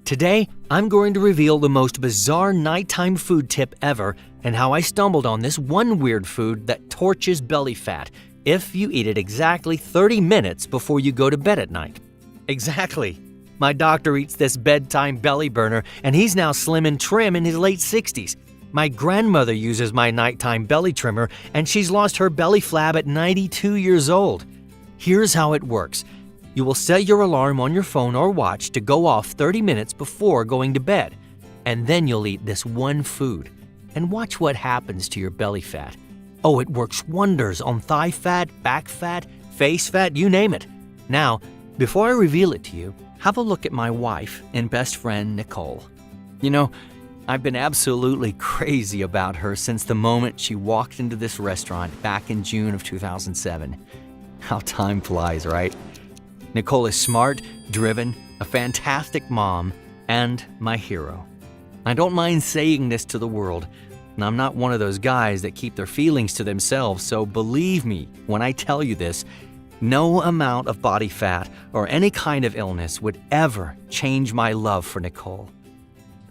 Today, I'm going to reveal the most bizarre nighttime food tip ever and how I stumbled on this one weird food that torches belly fat if you eat it exactly 30 minutes before you go to bed at night. Exactly. My doctor eats this bedtime belly burner and he's now slim and trim in his late 60s. My grandmother uses my nighttime belly trimmer and she's lost her belly flab at 92 years old. Here's how it works. You will set your alarm on your phone or watch to go off 30 minutes before going to bed. And then you'll eat this one food. And watch what happens to your belly fat. Oh, it works wonders on thigh fat, back fat, face fat, you name it. Now, before I reveal it to you, have a look at my wife and best friend, Nicole. You know, I've been absolutely crazy about her since the moment she walked into this restaurant back in June of 2007. How time flies, right? Nicole is smart, driven, a fantastic mom, and my hero. I don't mind saying this to the world, and I'm not one of those guys that keep their feelings to themselves, so believe me when I tell you this, no amount of body fat or any kind of illness would ever change my love for Nicole.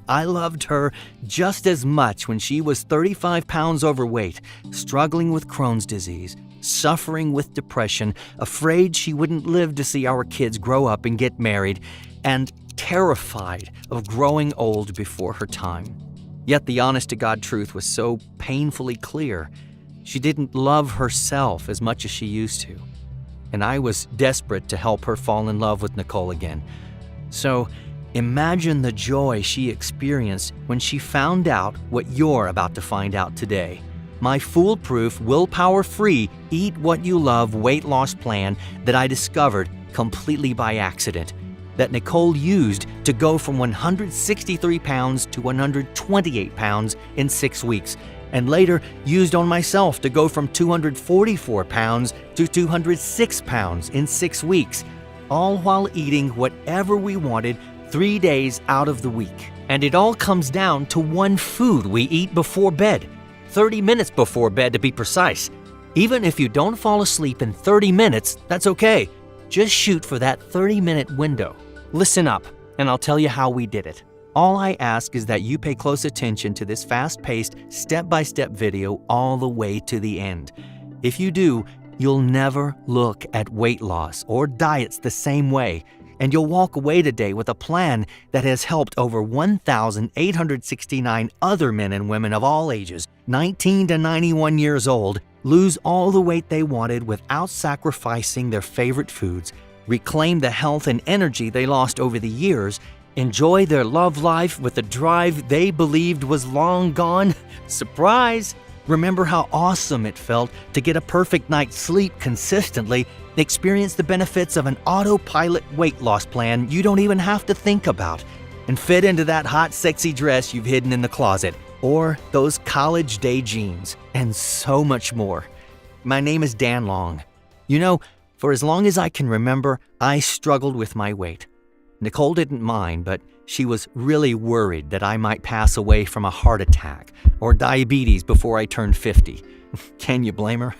I loved her just as much when she was 35 pounds overweight, struggling with Crohn's disease, suffering with depression, afraid she wouldn't live to see our kids grow up and get married, and terrified of growing old before her time. Yet the honest-to-God truth was so painfully clear. She didn't love herself as much as she used to. And I was desperate to help her fall in love with Nicole again. So imagine the joy she experienced when she found out what you're about to find out today. My foolproof, willpower-free, eat what you love weight loss plan that I discovered completely by accident, that Nicole used to go from 163 pounds to 128 pounds in 6 weeks, and later used on myself to go from 244 pounds to 206 pounds in 6 weeks, all while eating whatever we wanted 3 days out of the week. And it all comes down to one food we eat before bed. 30 minutes before bed to be precise. Even if you don't fall asleep in 30 minutes, that's okay. Just shoot for that 30-minute window. Listen up, and I'll tell you how we did it. All I ask is that you pay close attention to this fast-paced, step-by-step video all the way to the end. If you do, you'll never look at weight loss or diets the same way, and you'll walk away today with a plan that has helped over 1,869 other men and women of all ages, 19 to 91 years old, lose all the weight they wanted without sacrificing their favorite foods, reclaim the health and energy they lost over the years, enjoy their love life with a drive they believed was long gone. Surprise! Remember how awesome it felt to get a perfect night's sleep consistently, experience the benefits of an autopilot weight loss plan you don't even have to think about, and fit into that hot, sexy dress you've hidden in the closet, or those college day jeans, and so much more. My name is Dan Long. You know, for as long as I can remember, I struggled with my weight. Nicole didn't mind, but she was really worried that I might pass away from a heart attack or diabetes before I turned 50. Can you blame her?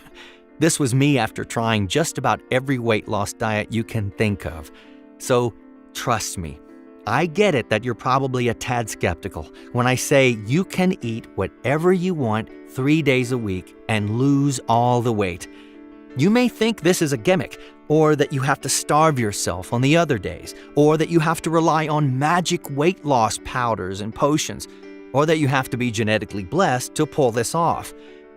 This was me after trying just about every weight loss diet you can think of. So trust me, I get it that you're probably a tad skeptical when I say you can eat whatever you want 3 days a week and lose all the weight. You may think this is a gimmick, or that you have to starve yourself on the other days, or that you have to rely on magic weight loss powders and potions, or that you have to be genetically blessed to pull this off.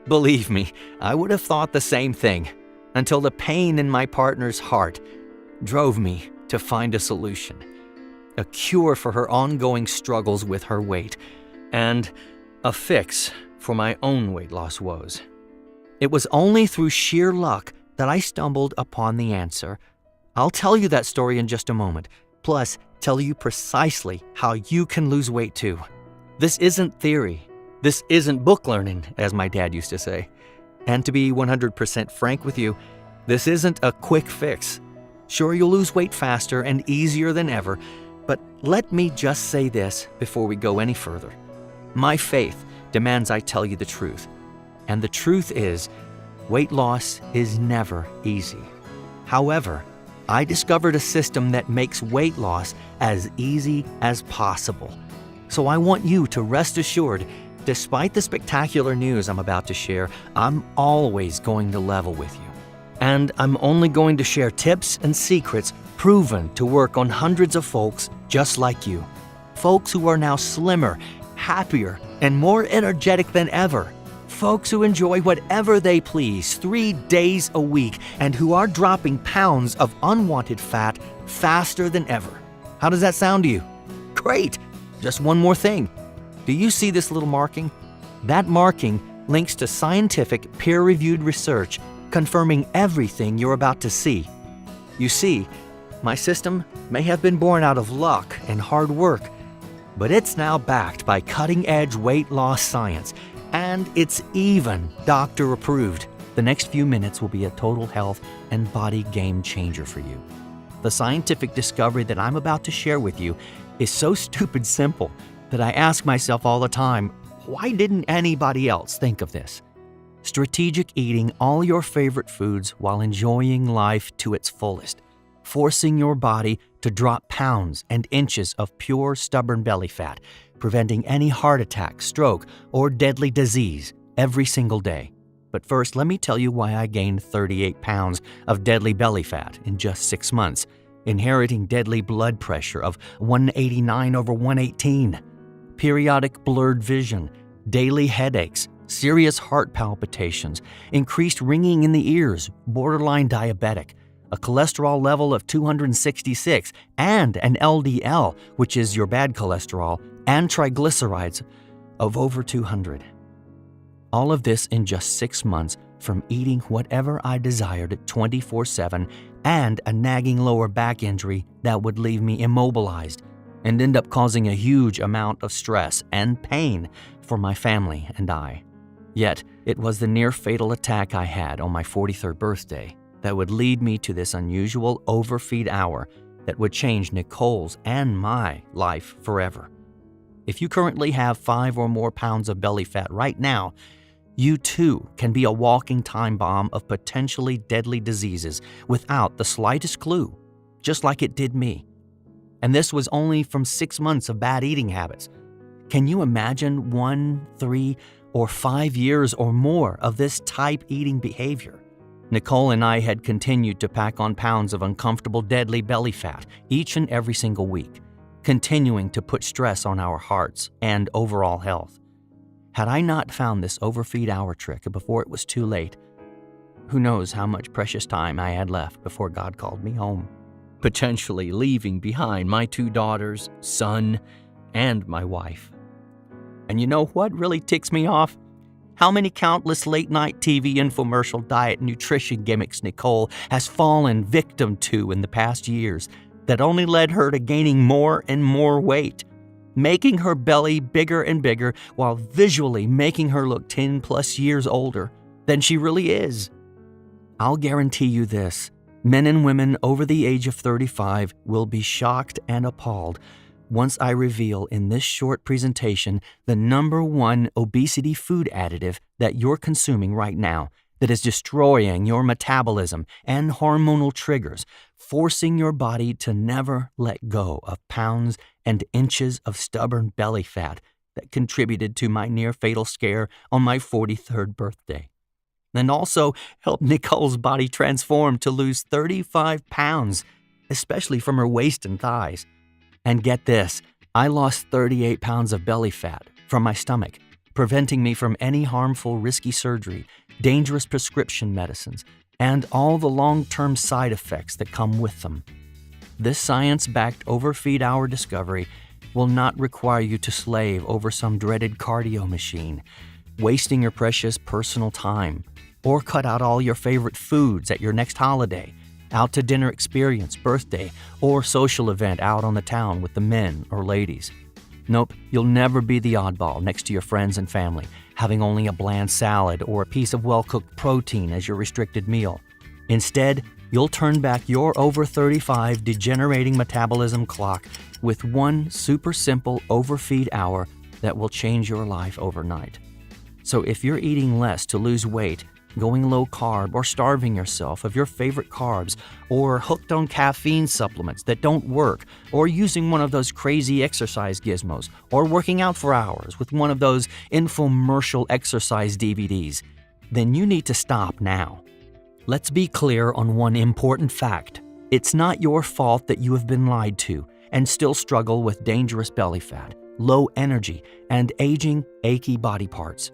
Believe me, I would have thought the same thing, until the pain in my partner's heart drove me to find a solution. A cure for her ongoing struggles with her weight, and a fix for my own weight loss woes. It was only through sheer luck that I stumbled upon the answer. I'll tell you that story in just a moment, plus tell you precisely how you can lose weight too. This isn't theory. This isn't book learning, as my dad used to say. And to be 100% frank with you, this isn't a quick fix. Sure, you'll lose weight faster and easier than ever, but let me just say this before we go any further. My faith demands I tell you the truth. And the truth is, weight loss is never easy. However, I discovered a system that makes weight loss as easy as possible. So I want you to rest assured, despite the spectacular news I'm about to share, I'm always going to level with you. And I'm only going to share tips and secrets proven to work on hundreds of folks just like you. Folks who are now slimmer, happier, and more energetic than ever. Folks who enjoy whatever they please 3 days a week and who are dropping pounds of unwanted fat faster than ever. How does that sound to you? Great! Just one more thing. Do you see this little marking? That marking links to scientific, peer-reviewed research confirming everything you're about to see. You see, my system may have been born out of luck and hard work, but it's now backed by cutting-edge weight loss science, and it's even doctor-approved. The next few minutes will be a total health and body game changer for you. The scientific discovery that I'm about to share with you is so stupid simple that I ask myself all the time, why didn't anybody else think of this? Strategic eating all your favorite foods while enjoying life to its fullest, forcing your body to drop pounds and inches of pure, stubborn belly fat, preventing any heart attack, stroke, or deadly disease every single day. But first, let me tell you why I gained 38 pounds of deadly belly fat in just 6 months, inheriting deadly blood pressure of 189/118, periodic blurred vision, daily headaches, serious heart palpitations, increased ringing in the ears, borderline diabetic, a cholesterol level of 266, and an LDL, which is your bad cholesterol, and triglycerides of over 200. All of this in just 6 months from eating whatever I desired 24/7 and a nagging lower back injury that would leave me immobilized and end up causing a huge amount of stress and pain for my family and I. Yet, it was the near-fatal attack I had on my 43rd birthday that would lead me to this unusual overfeed hour that would change Nicole's and my life forever. If you currently have 5 or more pounds of belly fat right now, you too can be a walking time bomb of potentially deadly diseases without the slightest clue, just like it did me. And this was only from 6 months of bad eating habits. Can you imagine 1, 3, or 5 years or more of this type eating behavior? Nicole and I had continued to pack on pounds of uncomfortable, deadly belly fat each and every single week, continuing to put stress on our hearts and overall health. Had I not found this overfeed hour trick before it was too late, who knows how much precious time I had left before God called me home, potentially leaving behind my 2 daughters, son, and my wife. And you know what really ticks me off? How many countless late-night TV infomercial diet nutrition gimmicks Nicole has fallen victim to in the past years that only led her to gaining more and more weight, making her belly bigger and bigger while visually making her look 10+ years older than she really is. I'll guarantee you this, men and women over the age of 35 will be shocked and appalled once I reveal in this short presentation the #1 obesity food additive that you're consuming right now that is destroying your metabolism and hormonal triggers, forcing your body to never let go of pounds and inches of stubborn belly fat that contributed to my near-fatal scare on my 43rd birthday. And also helped Nicole's body transform to lose 35 pounds, especially from her waist and thighs. And get this, I lost 38 pounds of belly fat from my stomach, preventing me from any harmful, risky surgery, dangerous prescription medicines, and all the long-term side effects that come with them. This science-backed overfeed hour discovery will not require you to slave over some dreaded cardio machine, wasting your precious personal time, or cut out all your favorite foods at your next holiday, out-to-dinner experience, birthday, or social event out on the town with the men or ladies. Nope, you'll never be the oddball next to your friends and family, having only a bland salad or a piece of well-cooked protein as your restricted meal. Instead, you'll turn back your over 35 degenerating metabolism clock with one super simple overfeed hour that will change your life overnight. So if you're eating less to lose weight, going low carb or starving yourself of your favorite carbs, or hooked on caffeine supplements that don't work, or using one of those crazy exercise gizmos, or working out for hours with one of those infomercial exercise DVDs, then you need to stop now. Let's be clear on one important fact. It's not your fault that you have been lied to and still struggle with dangerous belly fat, low energy, and aging, achy body parts.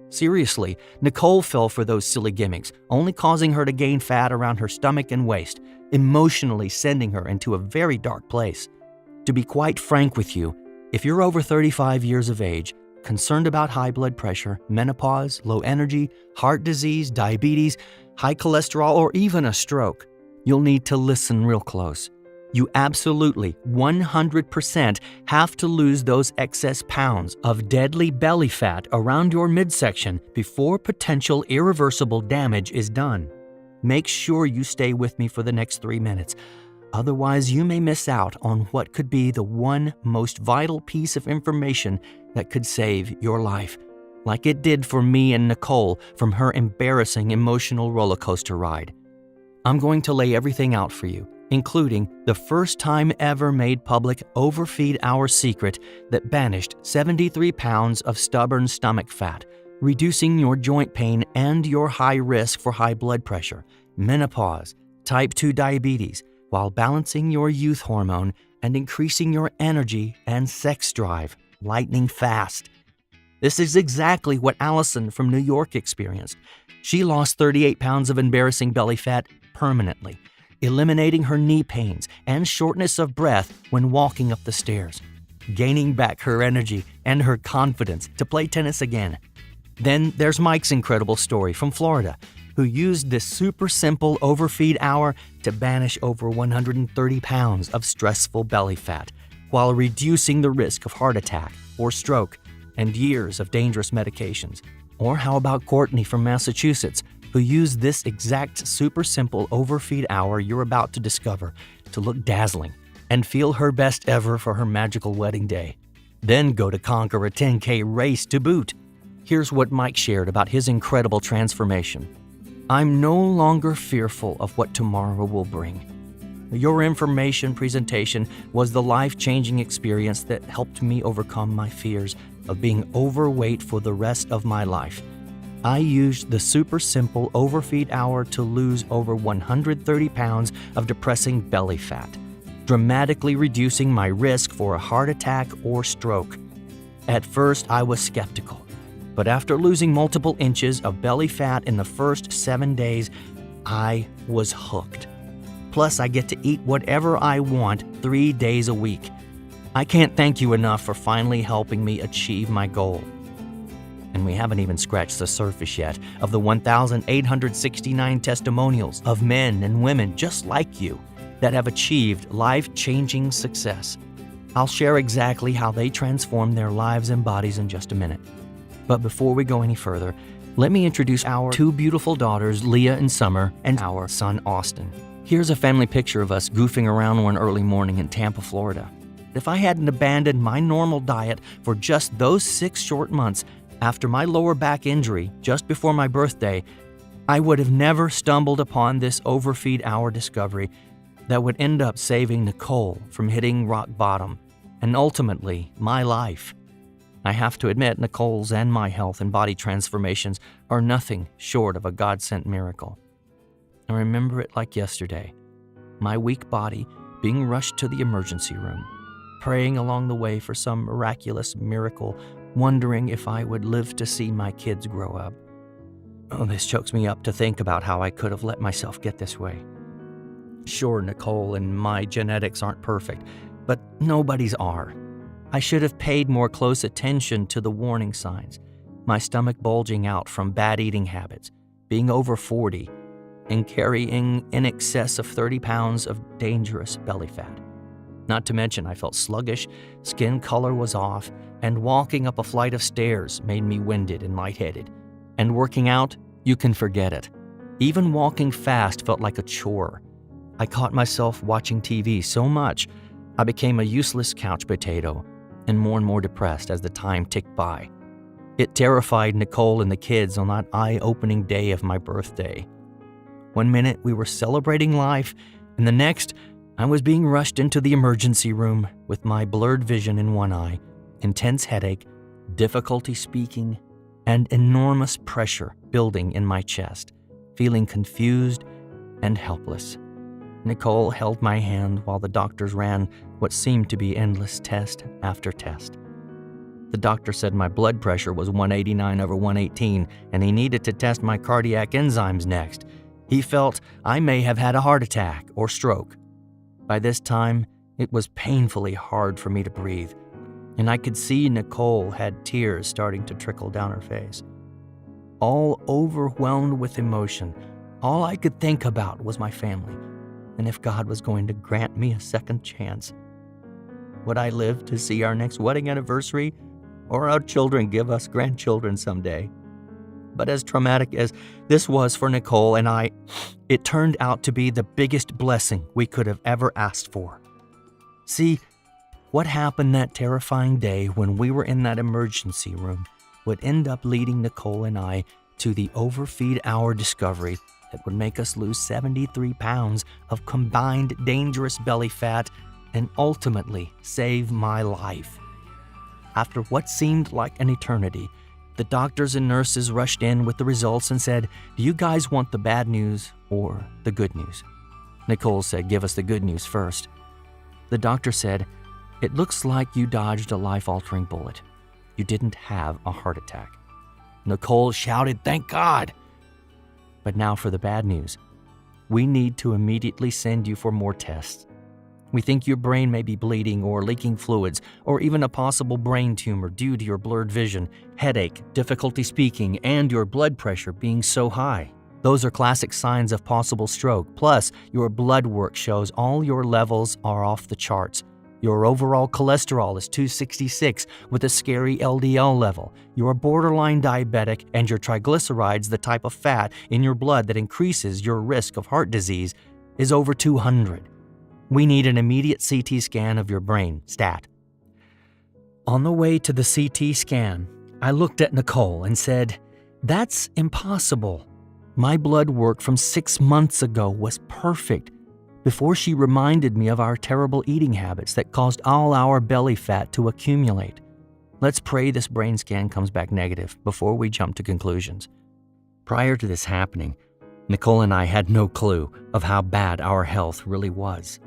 Seriously, Nicole fell for those silly gimmicks, only causing her to gain fat around her stomach and waist, emotionally sending her into a very dark place. To be quite frank with you, if you're over 35 years of age, concerned about high blood pressure, menopause, low energy, heart disease, diabetes, high cholesterol, or even a stroke, you'll need to listen real close. You absolutely, 100% have to lose those excess pounds of deadly belly fat around your midsection before potential irreversible damage is done. Make sure you stay with me for the next 3 minutes. Otherwise, you may miss out on what could be the one most vital piece of information that could save your life, like it did for me and Nicole from her embarrassing emotional roller coaster ride. I'm going to lay everything out for you, including the first time ever made public OVERFEED Hour secret that banished 73 pounds of stubborn stomach fat, reducing your joint pain and your high risk for high blood pressure, menopause, type 2 diabetes, while balancing your youth hormone and increasing your energy and sex drive, lightning fast. This is exactly what Allison from New York experienced. She lost 38 pounds of embarrassing belly fat permanently, eliminating her knee pains and shortness of breath when walking up the stairs, gaining back her energy and her confidence to play tennis again. Then there's Mike's incredible story from Florida, who used this super simple OVERFEED hour to banish over 130 pounds of stressful belly fat while reducing the risk of heart attack or stroke and years of dangerous medications. Or how about Courtney from Massachusetts, who used this exact super simple OVERFEED hour you're about to discover to look dazzling and feel her best ever for her magical wedding day. Then go to conquer a 10K race to boot. Here's what Mike shared about his incredible transformation. I'm no longer fearful of what tomorrow will bring. Your information presentation was the life-changing experience that helped me overcome my fears of being overweight for the rest of my life. I used the super simple OVERFEED hour to lose over 130 pounds of depressing belly fat, dramatically reducing my risk for a heart attack or stroke. At first, I was skeptical, but after losing multiple inches of belly fat in the first 7 days, I was hooked. Plus, I get to eat whatever I want 3 days a week. I can't thank you enough for finally helping me achieve my goal. And we haven't even scratched the surface yet of the 1,869 testimonials of men and women just like you that have achieved life-changing success. I'll share exactly how they transformed their lives and bodies in just a minute. But before we go any further, let me introduce our 2 beautiful daughters, Leah and Summer, and our son, Austin. Here's a family picture of us goofing around one early morning in Tampa, Florida. If I hadn't abandoned my normal diet for just those 6 short months after my lower back injury just before my birthday, I would have never stumbled upon this OVERFEED hour discovery that would end up saving Nicole from hitting rock bottom and ultimately my life. I have to admit, Nicole's and my health and body transformations are nothing short of a God-sent miracle. I remember it like yesterday, my weak body being rushed to the emergency room, praying along the way for some miraculous miracle, wondering if I would live to see my kids grow up. Oh, this chokes me up to think about how I could have let myself get this way. Sure, Nicole and my genetics aren't perfect, but nobody's are. I should have paid more close attention to the warning signs, my stomach bulging out from bad eating habits, being over 40, and carrying in excess of 30 pounds of dangerous belly fat. Not to mention I felt sluggish, skin color was off, and walking up a flight of stairs made me winded and lightheaded. And working out, you can forget it. Even walking fast felt like a chore. I caught myself watching TV so much, I became a useless couch potato, and more depressed as the time ticked by. It terrified Nicole and the kids on that eye-opening day of my birthday. One minute we were celebrating life, and the next I was being rushed into the emergency room with my blurred vision in one eye, intense headache, difficulty speaking, and enormous pressure building in my chest, feeling confused and helpless. Nicole held my hand while the doctors ran what seemed to be endless test after test. The doctor said my blood pressure was 189/118, and he needed to test my cardiac enzymes next. He felt I may have had a heart attack or stroke. By this time, it was painfully hard for me to breathe, and I could see Nicole had tears starting to trickle down her face. All overwhelmed with emotion, all I could think about was my family, and if God was going to grant me a second chance. Would I live to see our next wedding anniversary, or our children give us grandchildren someday? But as traumatic as this was for Nicole and I, it turned out to be the biggest blessing we could have ever asked for. See, what happened that terrifying day when we were in that emergency room would end up leading Nicole and I to the OVERFEED hour discovery that would make us lose 73 pounds of combined dangerous belly fat and ultimately save my life. After what seemed like an eternity, the doctors and nurses rushed in with the results and said, "Do you guys want the bad news or the good news?" Nicole said, "Give us the good news first." The doctor said, "It looks like you dodged a life-altering bullet. You didn't have a heart attack." Nicole shouted, "Thank God!" But now for the bad news. We need to immediately send you for more tests. We think your brain may be bleeding or leaking fluids, or even a possible brain tumor due to your blurred vision, headache, difficulty speaking, and your blood pressure being so high. Those are classic signs of possible stroke. Plus, your blood work shows all your levels are off the charts. Your overall cholesterol is 266 with a scary LDL level. You're borderline diabetic, and your triglycerides, the type of fat in your blood that increases your risk of heart disease, is over 200. We need an immediate CT scan of your brain, stat. On the way to the CT scan, I looked at Nicole and said, "That's impossible. My blood work from 6 months ago was perfect," before she reminded me of our terrible eating habits that caused all our belly fat to accumulate. Let's pray this brain scan comes back negative before we jump to conclusions. Prior to this happening, Nicole and I had no clue of how bad our health really was.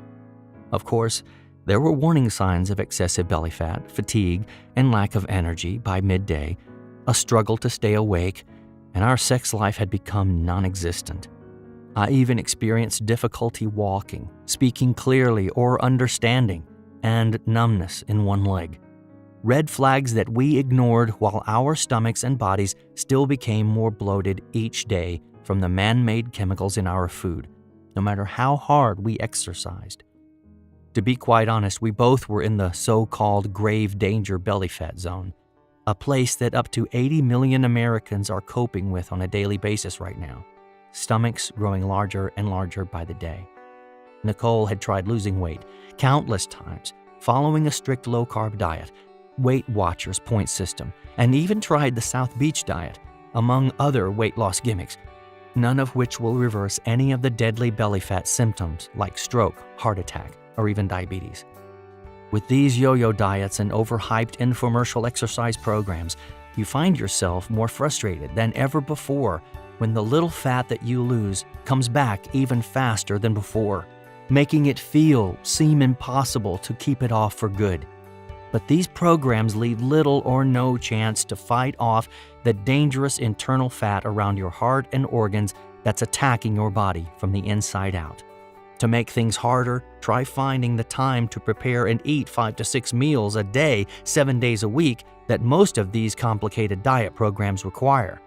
Of course, there were warning signs of excessive belly fat, fatigue, and lack of energy by midday, a struggle to stay awake, and our sex life had become non-existent. I even experienced difficulty walking, speaking clearly or understanding, and numbness in one leg. Red flags that we ignored while our stomachs and bodies still became more bloated each day from the man-made chemicals in our food, no matter how hard we exercised. To be quite honest, we both were in the so-called grave danger belly fat zone, a place that up to 80 million Americans are coping with on a daily basis right now, stomachs growing larger and larger by the day. Nicole had tried losing weight countless times, following a strict low-carb diet, Weight Watchers point system, and even tried the South Beach diet, among other weight loss gimmicks, none of which will reverse any of the deadly belly fat symptoms like stroke, heart attack, or even diabetes. With these yo-yo diets and overhyped infomercial exercise programs, you find yourself more frustrated than ever before when the little fat that you lose comes back even faster than before, making it seem impossible to keep it off for good. But these programs leave little or no chance to fight off the dangerous internal fat around your heart and organs that's attacking your body from the inside out. To make things harder, try finding the time to prepare and eat 5 to 6 meals a day, 7 days a week that most of these complicated diet programs require.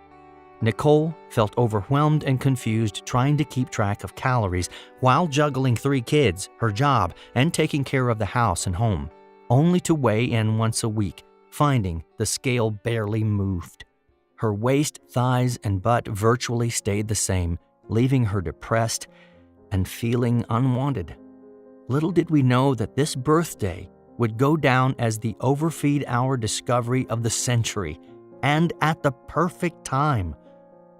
Nicole felt overwhelmed and confused trying to keep track of calories while juggling 3 kids, her job, and taking care of the house and home, only to weigh in once a week, finding the scale barely moved. Her waist, thighs, and butt virtually stayed the same, leaving her depressed and feeling unwanted. Little did we know that this birthday would go down as the OVERFEED hour discovery of the century, and at the perfect time.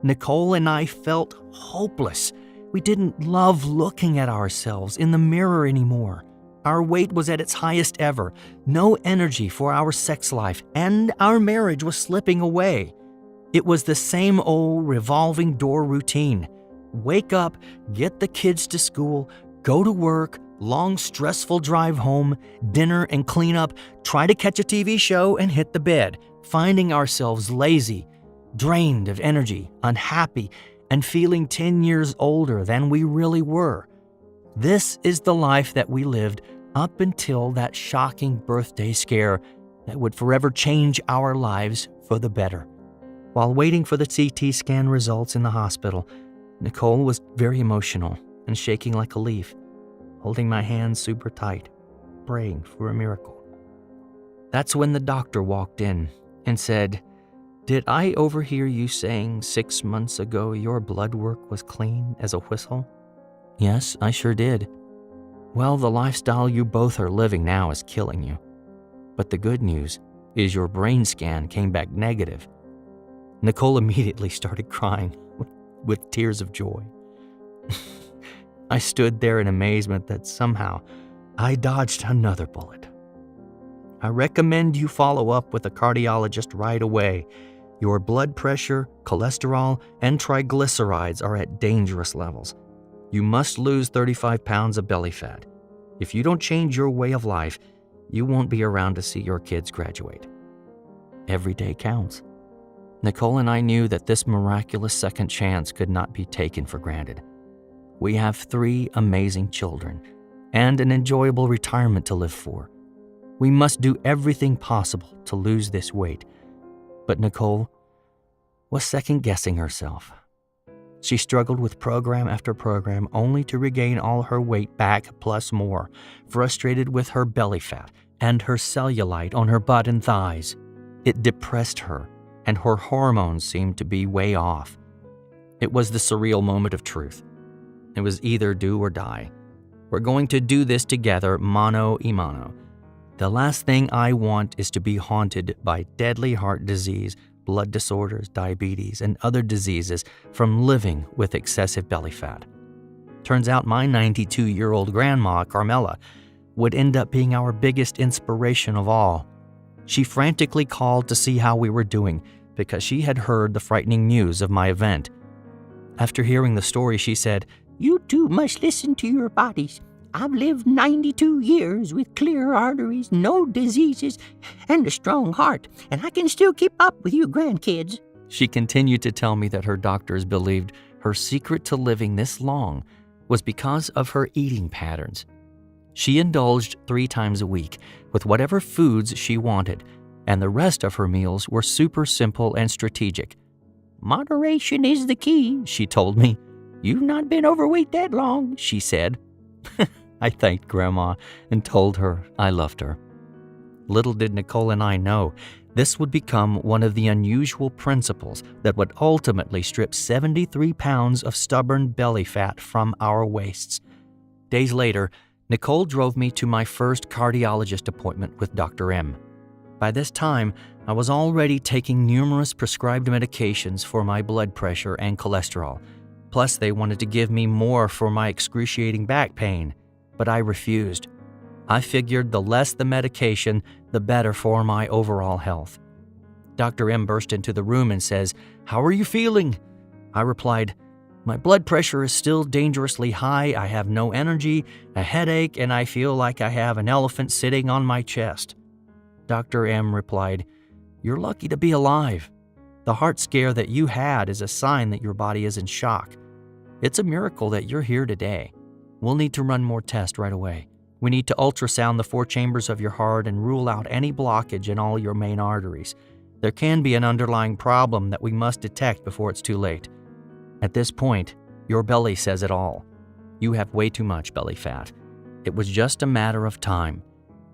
Nicole and I felt hopeless. We didn't love looking at ourselves in the mirror anymore. Our weight was at its highest ever, no energy for our sex life, and our marriage was slipping away. It was the same old revolving door routine. Wake up, get the kids to school, go to work, long stressful drive home, dinner and cleanup, try to catch a TV show and hit the bed, finding ourselves lazy, drained of energy, unhappy, and feeling 10 years older than we really were. This is the life that we lived up until that shocking birthday scare that would forever change our lives for the better. While waiting for the CT scan results in the hospital, Nicole was very emotional and shaking like a leaf, holding my hand super tight, praying for a miracle. That's when the doctor walked in and said, "Did I overhear you saying 6 months ago your blood work was clean as a whistle?" "Yes, I sure did." "Well, the lifestyle you both are living now is killing you. But the good news is your brain scan came back negative." Nicole immediately started crying with tears of joy. I stood there in amazement that somehow I dodged another bullet. "I recommend you follow up with a cardiologist right away. Your blood pressure, cholesterol, and triglycerides are at dangerous levels. You must lose 35 pounds of belly fat. If you don't change your way of life, you won't be around to see your kids graduate." Every day counts. Nicole and I knew that this miraculous second chance could not be taken for granted. We have 3 amazing children and an enjoyable retirement to live for. We must do everything possible to lose this weight. But Nicole was second-guessing herself. She struggled with program after program only to regain all her weight back plus more, frustrated with her belly fat and her cellulite on her butt and thighs. It depressed her, and her hormones seemed to be way off. It was the surreal moment of truth. It was either do or die. We're going to do this together, mano a mano. The last thing I want is to be haunted by deadly heart disease, blood disorders, diabetes, and other diseases from living with excessive belly fat. Turns out my 92-year-old grandma, Carmela, would end up being our biggest inspiration of all. She frantically called to see how we were doing because she had heard the frightening news of my event. After hearing the story, she said, "You two must listen to your bodies. I've lived 92 years with clear arteries, no diseases, and a strong heart, and I can still keep up with you grandkids." She continued to tell me that her doctors believed her secret to living this long was because of her eating patterns. She indulged 3 times a week with whatever foods she wanted, and the rest of her meals were super simple and strategic. "Moderation is the key," she told me. "You've not been overweight that long," she said. I thanked Grandma and told her I loved her. Little did Nicole and I know this would become one of the unusual principles that would ultimately strip 73 pounds of stubborn belly fat from our waists. Days later, Nicole drove me to my first cardiologist appointment with Dr. M. By this time, I was already taking numerous prescribed medications for my blood pressure and cholesterol. Plus, they wanted to give me more for my excruciating back pain, but I refused. I figured the less the medication, the better for my overall health. Dr. M burst into the room and says, "How are you feeling?" I replied, "My blood pressure is still dangerously high, I have no energy, a headache, and I feel like I have an elephant sitting on my chest." Dr. M replied, "You're lucky to be alive. The heart scare that you had is a sign that your body is in shock. It's a miracle that you're here today. We'll need to run more tests right away. We need to ultrasound the 4 chambers of your heart and rule out any blockage in all your main arteries. There can be an underlying problem that we must detect before it's too late. At this point, your belly says it all. You have way too much belly fat. It was just a matter of time.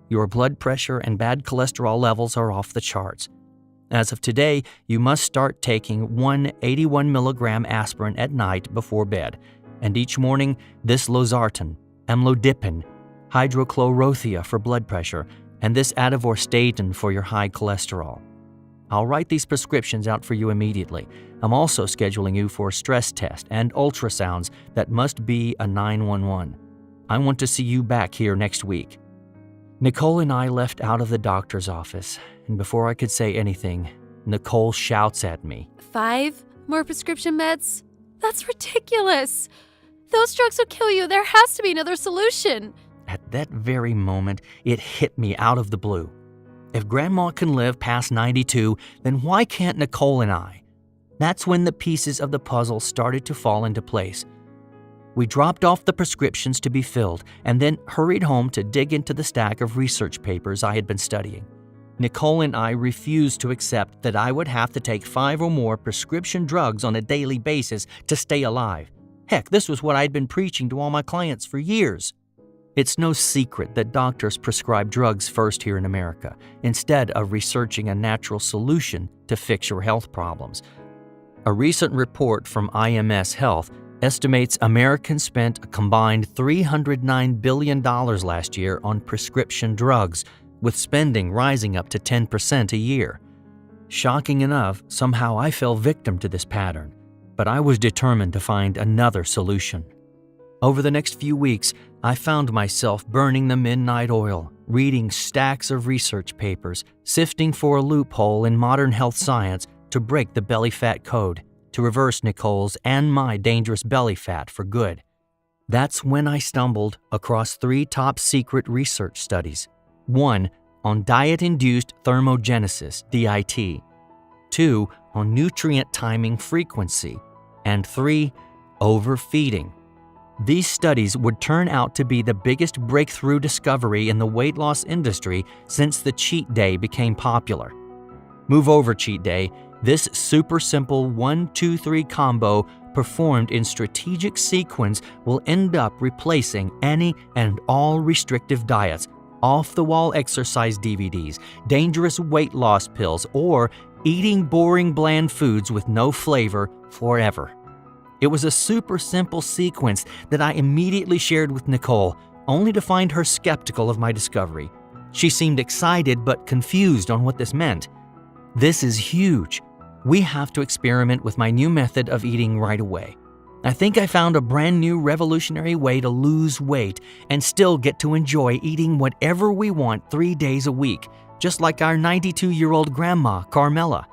Your blood pressure and bad cholesterol levels are off the charts. As of today, you must start taking 1 81 milligram aspirin at night before bed, and each morning this losartan, amlodipine, hydrochlorothea for blood pressure, and this atorvastatin for your high cholesterol. I'll write these prescriptions out for you immediately. I'm also scheduling you for a stress test and ultrasounds that must be a 911. I want to see you back here next week." Nicole and I left out of the doctor's office, and before I could say anything, Nicole shouts at me. 5 more prescription meds? That's ridiculous. Those drugs will kill you. There has to be another solution. At that very moment, it hit me out of the blue. If Grandma can live past 92, then why can't Nicole and I? That's when the pieces of the puzzle started to fall into place. We dropped off the prescriptions to be filled and then hurried home to dig into the stack of research papers I had been studying. Nicole and I refused to accept that I would have to take 5 or more prescription drugs on a daily basis to stay alive. Heck, this was what I'd been preaching to all my clients for years. It's no secret that doctors prescribe drugs first here in America, instead of researching a natural solution to fix your health problems. A recent report from IMS Health estimates Americans spent a combined $309 billion last year on prescription drugs, with spending rising up to 10% a year. Shocking enough, somehow I fell victim to this pattern, but I was determined to find another solution. Over the next few weeks, I found myself burning the midnight oil, reading stacks of research papers, sifting for a loophole in modern health science to break the belly fat code, to reverse Nicole's and my dangerous belly fat for good. That's when I stumbled across 3 top-secret research studies. 1 on diet-induced thermogenesis, DIT. 2 on nutrient timing frequency. And 3, overfeeding. These studies would turn out to be the biggest breakthrough discovery in the weight loss industry since the cheat day became popular. Move over, cheat day. This super simple 1-2-3 combo performed in strategic sequence will end up replacing any and all restrictive diets, off-the-wall exercise DVDs, dangerous weight loss pills, or eating boring bland foods with no flavor forever. It was a super simple sequence that I immediately shared with Nicole, only to find her skeptical of my discovery. She seemed excited but confused on what this meant. This is huge. We have to experiment with my new method of eating right away. I think I found a brand new revolutionary way to lose weight and still get to enjoy eating whatever we want 3 days a week, just like our 92-year-old grandma, Carmela.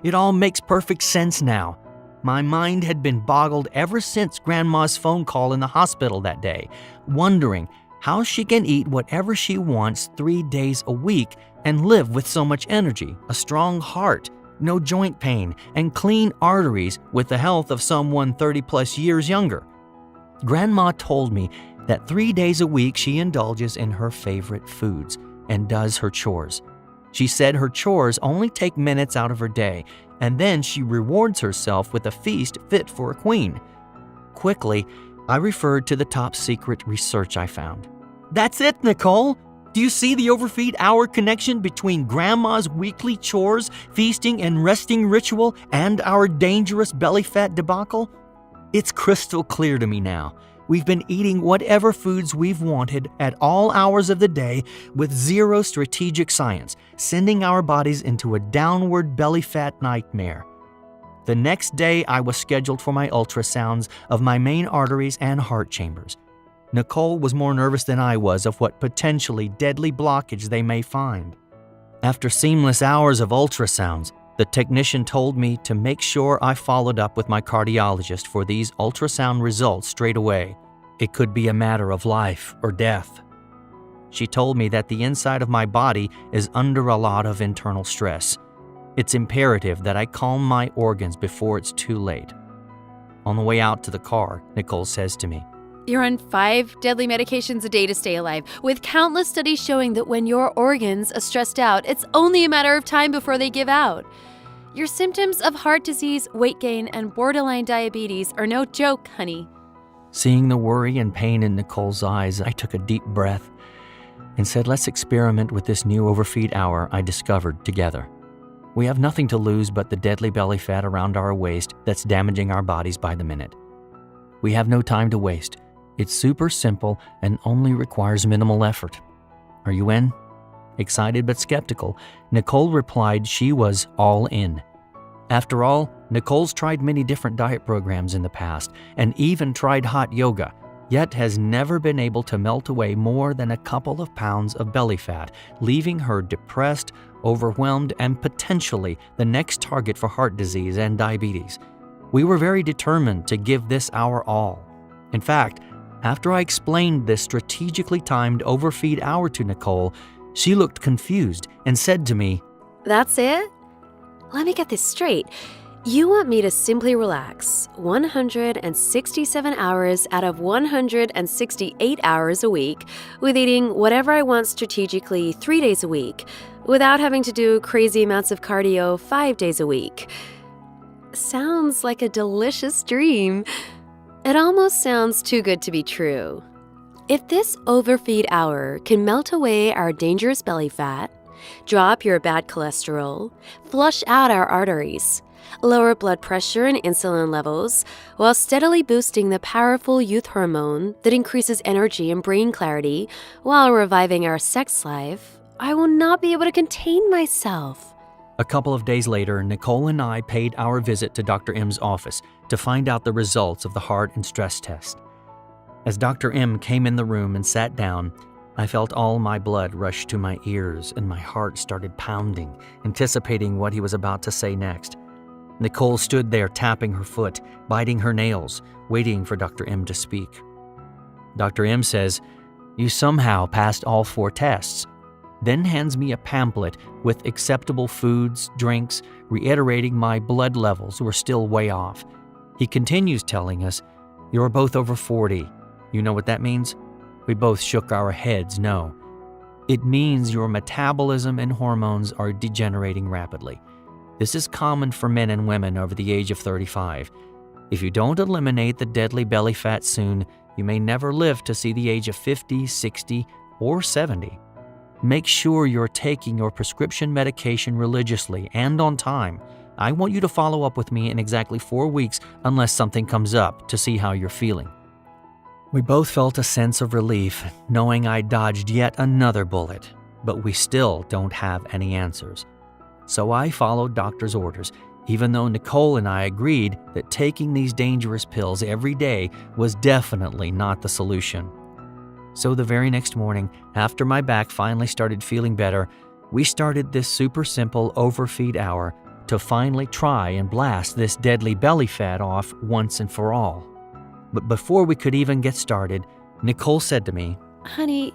It all makes perfect sense now. My mind had been boggled ever since Grandma's phone call in the hospital that day, wondering how she can eat whatever she wants 3 days a week and live with so much energy, a strong heart, no joint pain, and clean arteries with the health of someone 30-plus years younger. Grandma told me that 3 days a week she indulges in her favorite foods and does her chores. She said her chores only take minutes out of her day, and then she rewards herself with a feast fit for a queen. Quickly, I referred to the top-secret research I found. "That's it, Nicole! Do you see the overfeed hour connection between Grandma's weekly chores, feasting, and resting ritual and our dangerous belly fat debacle? It's crystal clear to me now. We've been eating whatever foods we've wanted at all hours of the day with zero strategic science, sending our bodies into a downward belly fat nightmare. The next day, I was scheduled for my ultrasounds of my main arteries and heart chambers. Nicole was more nervous than I was of what potentially deadly blockage they may find. After seamless hours of ultrasounds, the technician told me to make sure I followed up with my cardiologist for these ultrasound results straight away. It could be a matter of life or death. She told me that the inside of my body is under a lot of internal stress. It's imperative that I calm my organs before it's too late. On the way out to the car, Nicole says to me, You're on 5 deadly medications a day to stay alive, with countless studies showing that when your organs are stressed out, it's only a matter of time before they give out. Your symptoms of heart disease, weight gain, and borderline diabetes are no joke, honey. Seeing the worry and pain in Nicole's eyes, I took a deep breath and said, let's experiment with this new overfeed hour I discovered together. We have nothing to lose but the deadly belly fat around our waist that's damaging our bodies by the minute. We have no time to waste. It's super simple and only requires minimal effort. Are you in? Excited but skeptical, Nicole replied she was all in. After all, Nicole's tried many different diet programs in the past and even tried hot yoga, yet has never been able to melt away more than a couple of pounds of belly fat, leaving her depressed, overwhelmed, and potentially the next target for heart disease and diabetes. We were very determined to give this our all. In fact, after I explained this strategically timed overfeed hour to Nicole, she looked confused and said to me, That's it? Let me get this straight. You want me to simply relax 167 hours out of 168 hours a week with eating whatever I want strategically 3 days a week without having to do crazy amounts of cardio 5 days a week. Sounds like a delicious dream. It almost sounds too good to be true. If this overfeed hour can melt away our dangerous belly fat, drop your bad cholesterol, flush out our arteries, lower blood pressure and insulin levels, while steadily boosting the powerful youth hormone that increases energy and brain clarity while reviving our sex life, I will not be able to contain myself. A couple of days later, Nicole and I paid our visit to Dr. M's office to find out the results of the heart and stress test. As Dr. M came in the room and sat down, I felt all my blood rush to my ears and my heart started pounding, anticipating what he was about to say next. Nicole stood there tapping her foot, biting her nails, waiting for Dr. M to speak. Dr. M says, "You somehow passed all 4 tests," then hands me a pamphlet with acceptable foods, drinks, reiterating my blood levels were still way off. He continues telling us, "You're both over 40. You know what that means?" We both shook our heads no. It means your metabolism and hormones are degenerating rapidly. This is common for men and women over the age of 35. If you don't eliminate the deadly belly fat soon, you may never live to see the age of 50, 60, or 70. Make sure you're taking your prescription medication religiously and on time. I want you to follow up with me in exactly 4 weeks unless something comes up to see how you're feeling. We both felt a sense of relief, knowing I dodged yet another bullet, but we still don't have any answers. So I followed doctor's orders, even though Nicole and I agreed that taking these dangerous pills every day was definitely not the solution. So the very next morning, after my back finally started feeling better, we started this super simple overfeed hour to finally try and blast this deadly belly fat off once and for all. But before we could even get started, Nicole said to me, Honey,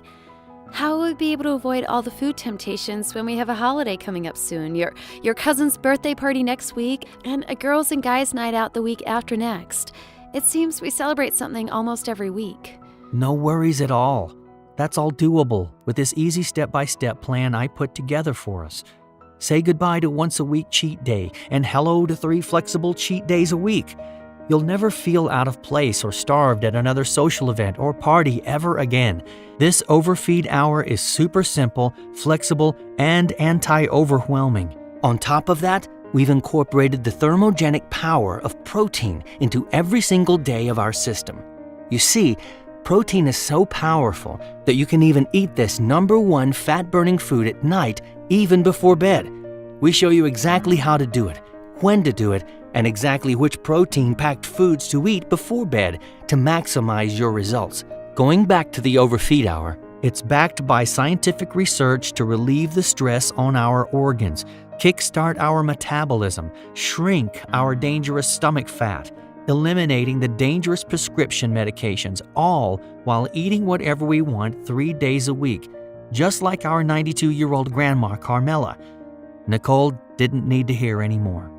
how will we be able to avoid all the food temptations when we have a holiday coming up soon? Your cousin's birthday party next week and a girls' and guys' night out the week after next. It seems we celebrate something almost every week. "No worries at all. That's all doable with this easy step-by-step plan I put together for us. Say goodbye to once-a-week cheat day and hello to 3 flexible cheat days a week. You'll never feel out of place or starved at another social event or party ever again. This overfeed hour is super simple, flexible, and anti-overwhelming. On top of that, we've incorporated the thermogenic power of protein into every single day of our system. You see, protein is so powerful that you can even eat this #1 fat-burning food at night, even before bed. We show you exactly how to do it, when to do it, and exactly which protein-packed foods to eat before bed to maximize your results. Going back to the overfeed hour, it's backed by scientific research to relieve the stress on our organs, kickstart our metabolism, shrink our dangerous stomach fat, eliminating the dangerous prescription medications, all while eating whatever we want 3 days a week, just like our 92-year-old grandma Carmela. Nicole didn't need to hear any more.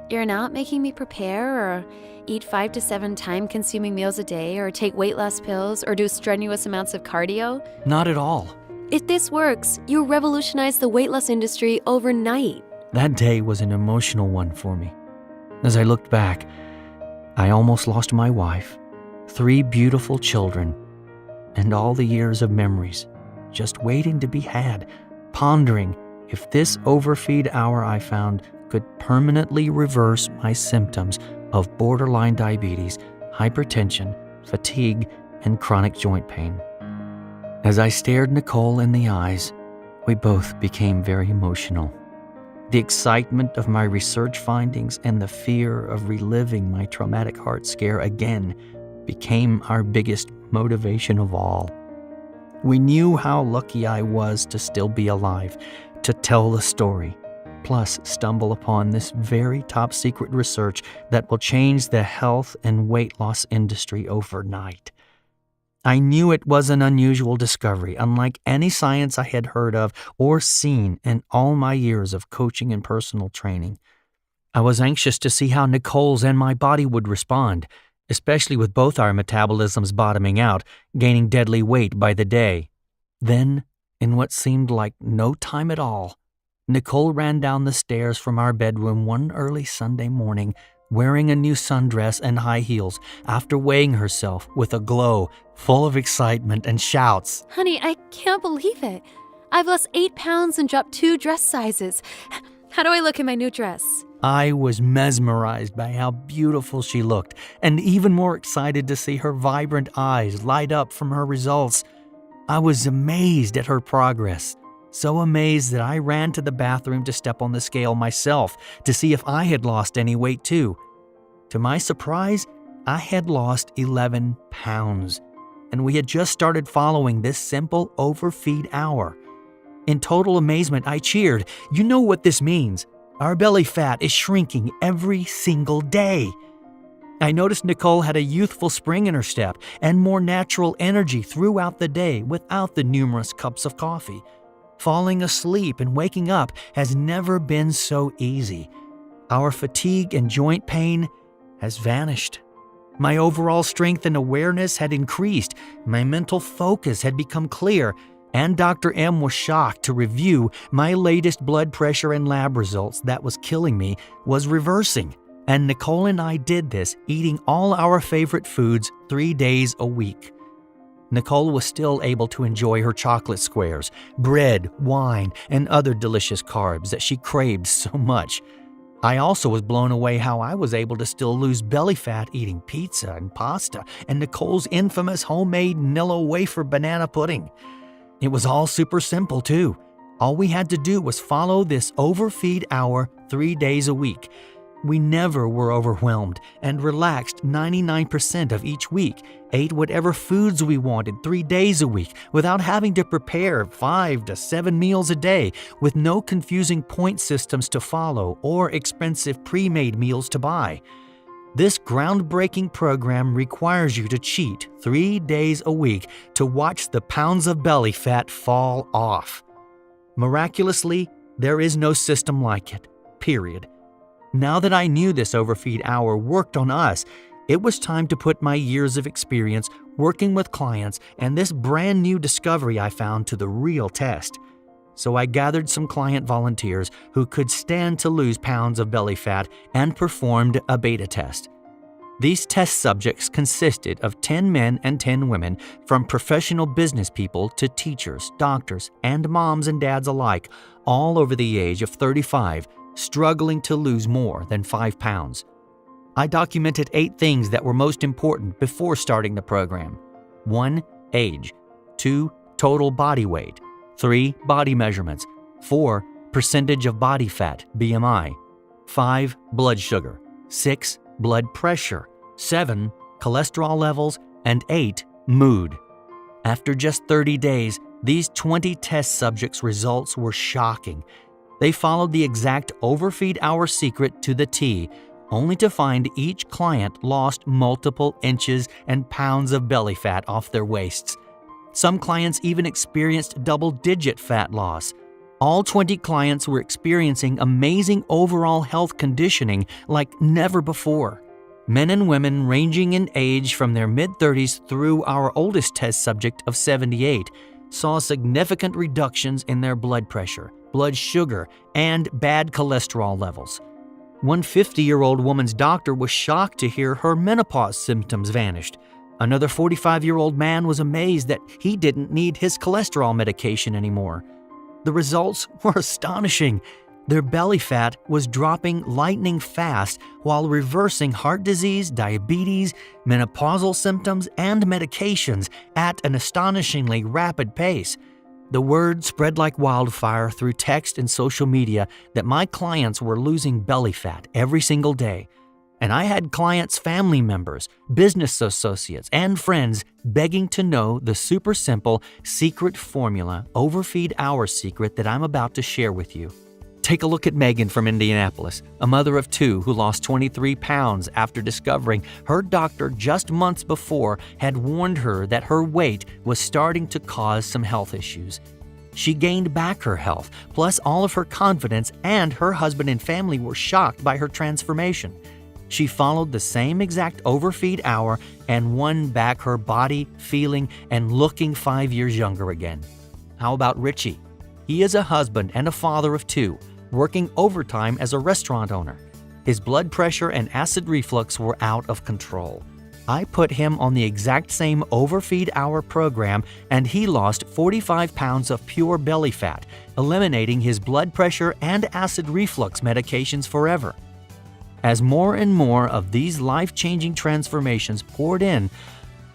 You're not making me prepare or eat 5 to 7 time-consuming meals a day or take weight loss pills or do strenuous amounts of cardio? Not at all. If this works, you'll revolutionize the weight loss industry overnight. That day was an emotional one for me. As I looked back, I almost lost my wife, 3 beautiful children, and all the years of memories just waiting to be had, pondering if this overfeed hour I found could permanently reverse my symptoms of borderline diabetes, hypertension, fatigue, and chronic joint pain. As I stared Nicole in the eyes, We both became very emotional. The excitement of my research findings and the fear of reliving my traumatic heart scare again became our biggest motivation of all. We knew how lucky I was to still be alive, to tell the story, plus stumble upon this very top-secret research that will change the health and weight loss industry overnight. I knew it was an unusual discovery, unlike any science I had heard of or seen in all my years of coaching and personal training. I was anxious to see how Nicole's and my body would respond, especially with both our metabolisms bottoming out, gaining deadly weight by the day. Then, in what seemed like no time at all, Nicole ran down the stairs from our bedroom one early Sunday morning, wearing a new sundress and high heels, after weighing herself with a glow full of excitement and shouts. Honey, I can't believe it. I've lost 8 pounds and dropped 2 dress sizes. How do I look in my new dress? I was mesmerized by how beautiful she looked, and even more excited to see her vibrant eyes light up from her results. I was amazed at her progress, so amazed that I ran to the bathroom to step on the scale myself to see if I had lost any weight too. To my surprise, I had lost 11 pounds, and we had just started following this simple overfeed hour. In total amazement, I cheered. You know what this means. Our belly fat is shrinking every single day. I noticed Nicole had a youthful spring in her step and more natural energy throughout the day without the numerous cups of coffee. Falling asleep and waking up has never been so easy. Our fatigue and joint pain has vanished. My overall strength and awareness had increased. My mental focus had become clear. And Dr. M was shocked to review my latest blood pressure and lab results that was killing me was reversing. And Nicole and I did this, eating all our favorite foods 3 days a week. Nicole was still able to enjoy her chocolate squares, bread, wine, and other delicious carbs that she craved so much. I also was blown away how I was able to still lose belly fat eating pizza and pasta and Nicole's infamous homemade Nilla wafer banana pudding. It was all super simple too. All we had to do was follow this overfeed hour 3 days a week. We never were overwhelmed and relaxed 99% of each week, ate whatever foods we wanted 3 days a week without having to prepare 5 to 7 meals a day, with no confusing point systems to follow or expensive pre-made meals to buy. This groundbreaking program requires you to cheat 3 days a week to watch the pounds of belly fat fall off. Miraculously, there is no system like it, period. Now that I knew this overfeed hour worked on us, it was time to put my years of experience working with clients and this brand new discovery I found to the real test. So I gathered some client volunteers who could stand to lose pounds of belly fat and performed a beta test. These test subjects consisted of 10 men and 10 women, from professional business people to teachers, doctors, and moms and dads alike, all over the age of 35, struggling to lose more than 5 pounds. I documented 8 things that were most important before starting the program. 1. Age. 2. Total body weight. 3. Body measurements. 4. Percentage of body fat, BMI. 5. Blood sugar. 6. Blood pressure. 7. Cholesterol levels. And 8. Mood. After just 30 days, these 20 test subjects' results were shocking. They followed the exact overfeed hour secret to the T, only to find each client lost multiple inches and pounds of belly fat off their waists. Some clients even experienced double-digit fat loss. All 20 clients were experiencing amazing overall health conditioning like never before. Men and women ranging in age from their mid-30s through our oldest test subject of 78 saw significant reductions in their blood pressure, blood sugar, and bad cholesterol levels. One 50-year-old woman's doctor was shocked to hear her menopause symptoms vanished. Another 45-year-old man was amazed that he didn't need his cholesterol medication anymore. The results were astonishing. Their belly fat was dropping lightning fast while reversing heart disease, diabetes, menopausal symptoms, and medications at an astonishingly rapid pace. The word spread like wildfire through text and social media that my clients were losing belly fat every single day. And I had clients' family members, business associates, and friends begging to know the super simple secret formula, OVERFEED Hour secret that I'm about to share with you. Take a look at Megan from Indianapolis, a mother of 2 who lost 23 pounds after discovering her doctor just months before had warned her that her weight was starting to cause some health issues. She gained back her health, plus all of her confidence, and her husband and family were shocked by her transformation. She followed the same exact OVERFEED hour and won back her body, feeling, and looking 5 years younger again. How about Richie? He is a husband and a father of 2, working overtime as a restaurant owner. His blood pressure and acid reflux were out of control. I put him on the exact same OVERFEED Hour program, and he lost 45 pounds of pure belly fat, eliminating his blood pressure and acid reflux medications forever. As more and more of these life-changing transformations poured in,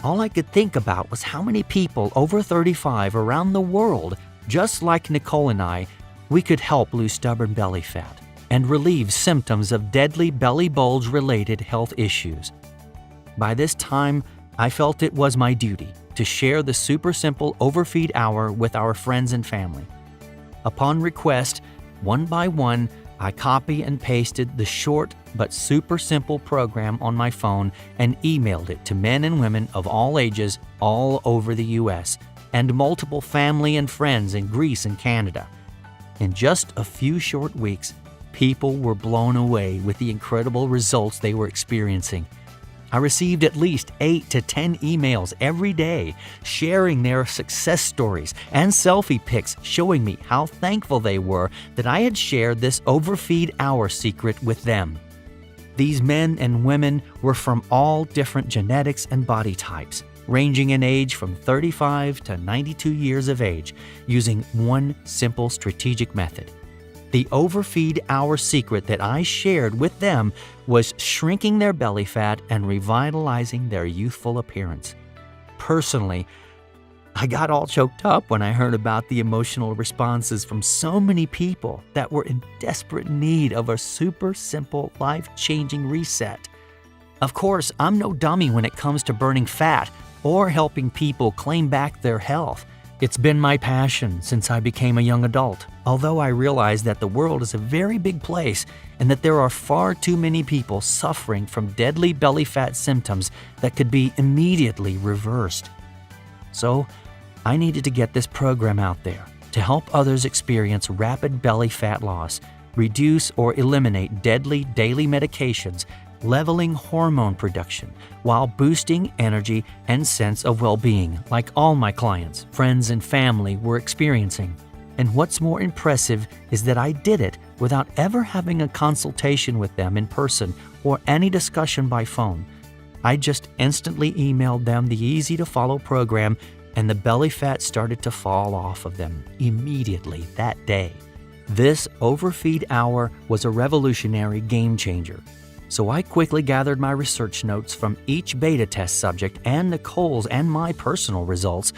all I could think about was how many people over 35 around the world, just like Nicole and I, we could help lose stubborn belly fat and relieve symptoms of deadly belly bulge-related health issues. By this time, I felt it was my duty to share the super simple OVERFEED Hour with our friends and family. Upon request, one by one, I copy and pasted the short but super simple program on my phone and emailed it to men and women of all ages all over the U.S. and multiple family and friends in Greece and Canada. In just a few short weeks, people were blown away with the incredible results they were experiencing. I received at least 8 to 10 emails every day sharing their success stories and selfie pics showing me how thankful they were that I had shared this OVERFEED Hour secret with them. These men and women were from all different genetics and body types, ranging in age from 35 to 92 years of age, using one simple strategic method. The OVERFEED Hour secret that I shared with them was shrinking their belly fat and revitalizing their youthful appearance. Personally, I got all choked up when I heard about the emotional responses from so many people that were in desperate need of a super simple, life-changing reset. Of course, I'm no dummy when it comes to burning fat or helping people claim back their health. It's been my passion since I became a young adult, although I realize that the world is a very big place and that there are far too many people suffering from deadly belly fat symptoms that could be immediately reversed. So, I needed to get this program out there to help others experience rapid belly fat loss, reduce or eliminate deadly daily medications, leveling hormone production, while boosting energy and sense of well-being like all my clients, friends, and family were experiencing. And what's more impressive is that I did it without ever having a consultation with them in person or any discussion by phone. I just instantly emailed them the easy-to-follow program, and the belly fat started to fall off of them immediately that day. This OVERFEED Hour was a revolutionary game changer. So I quickly gathered my research notes from each beta test subject and Nicole's and my personal results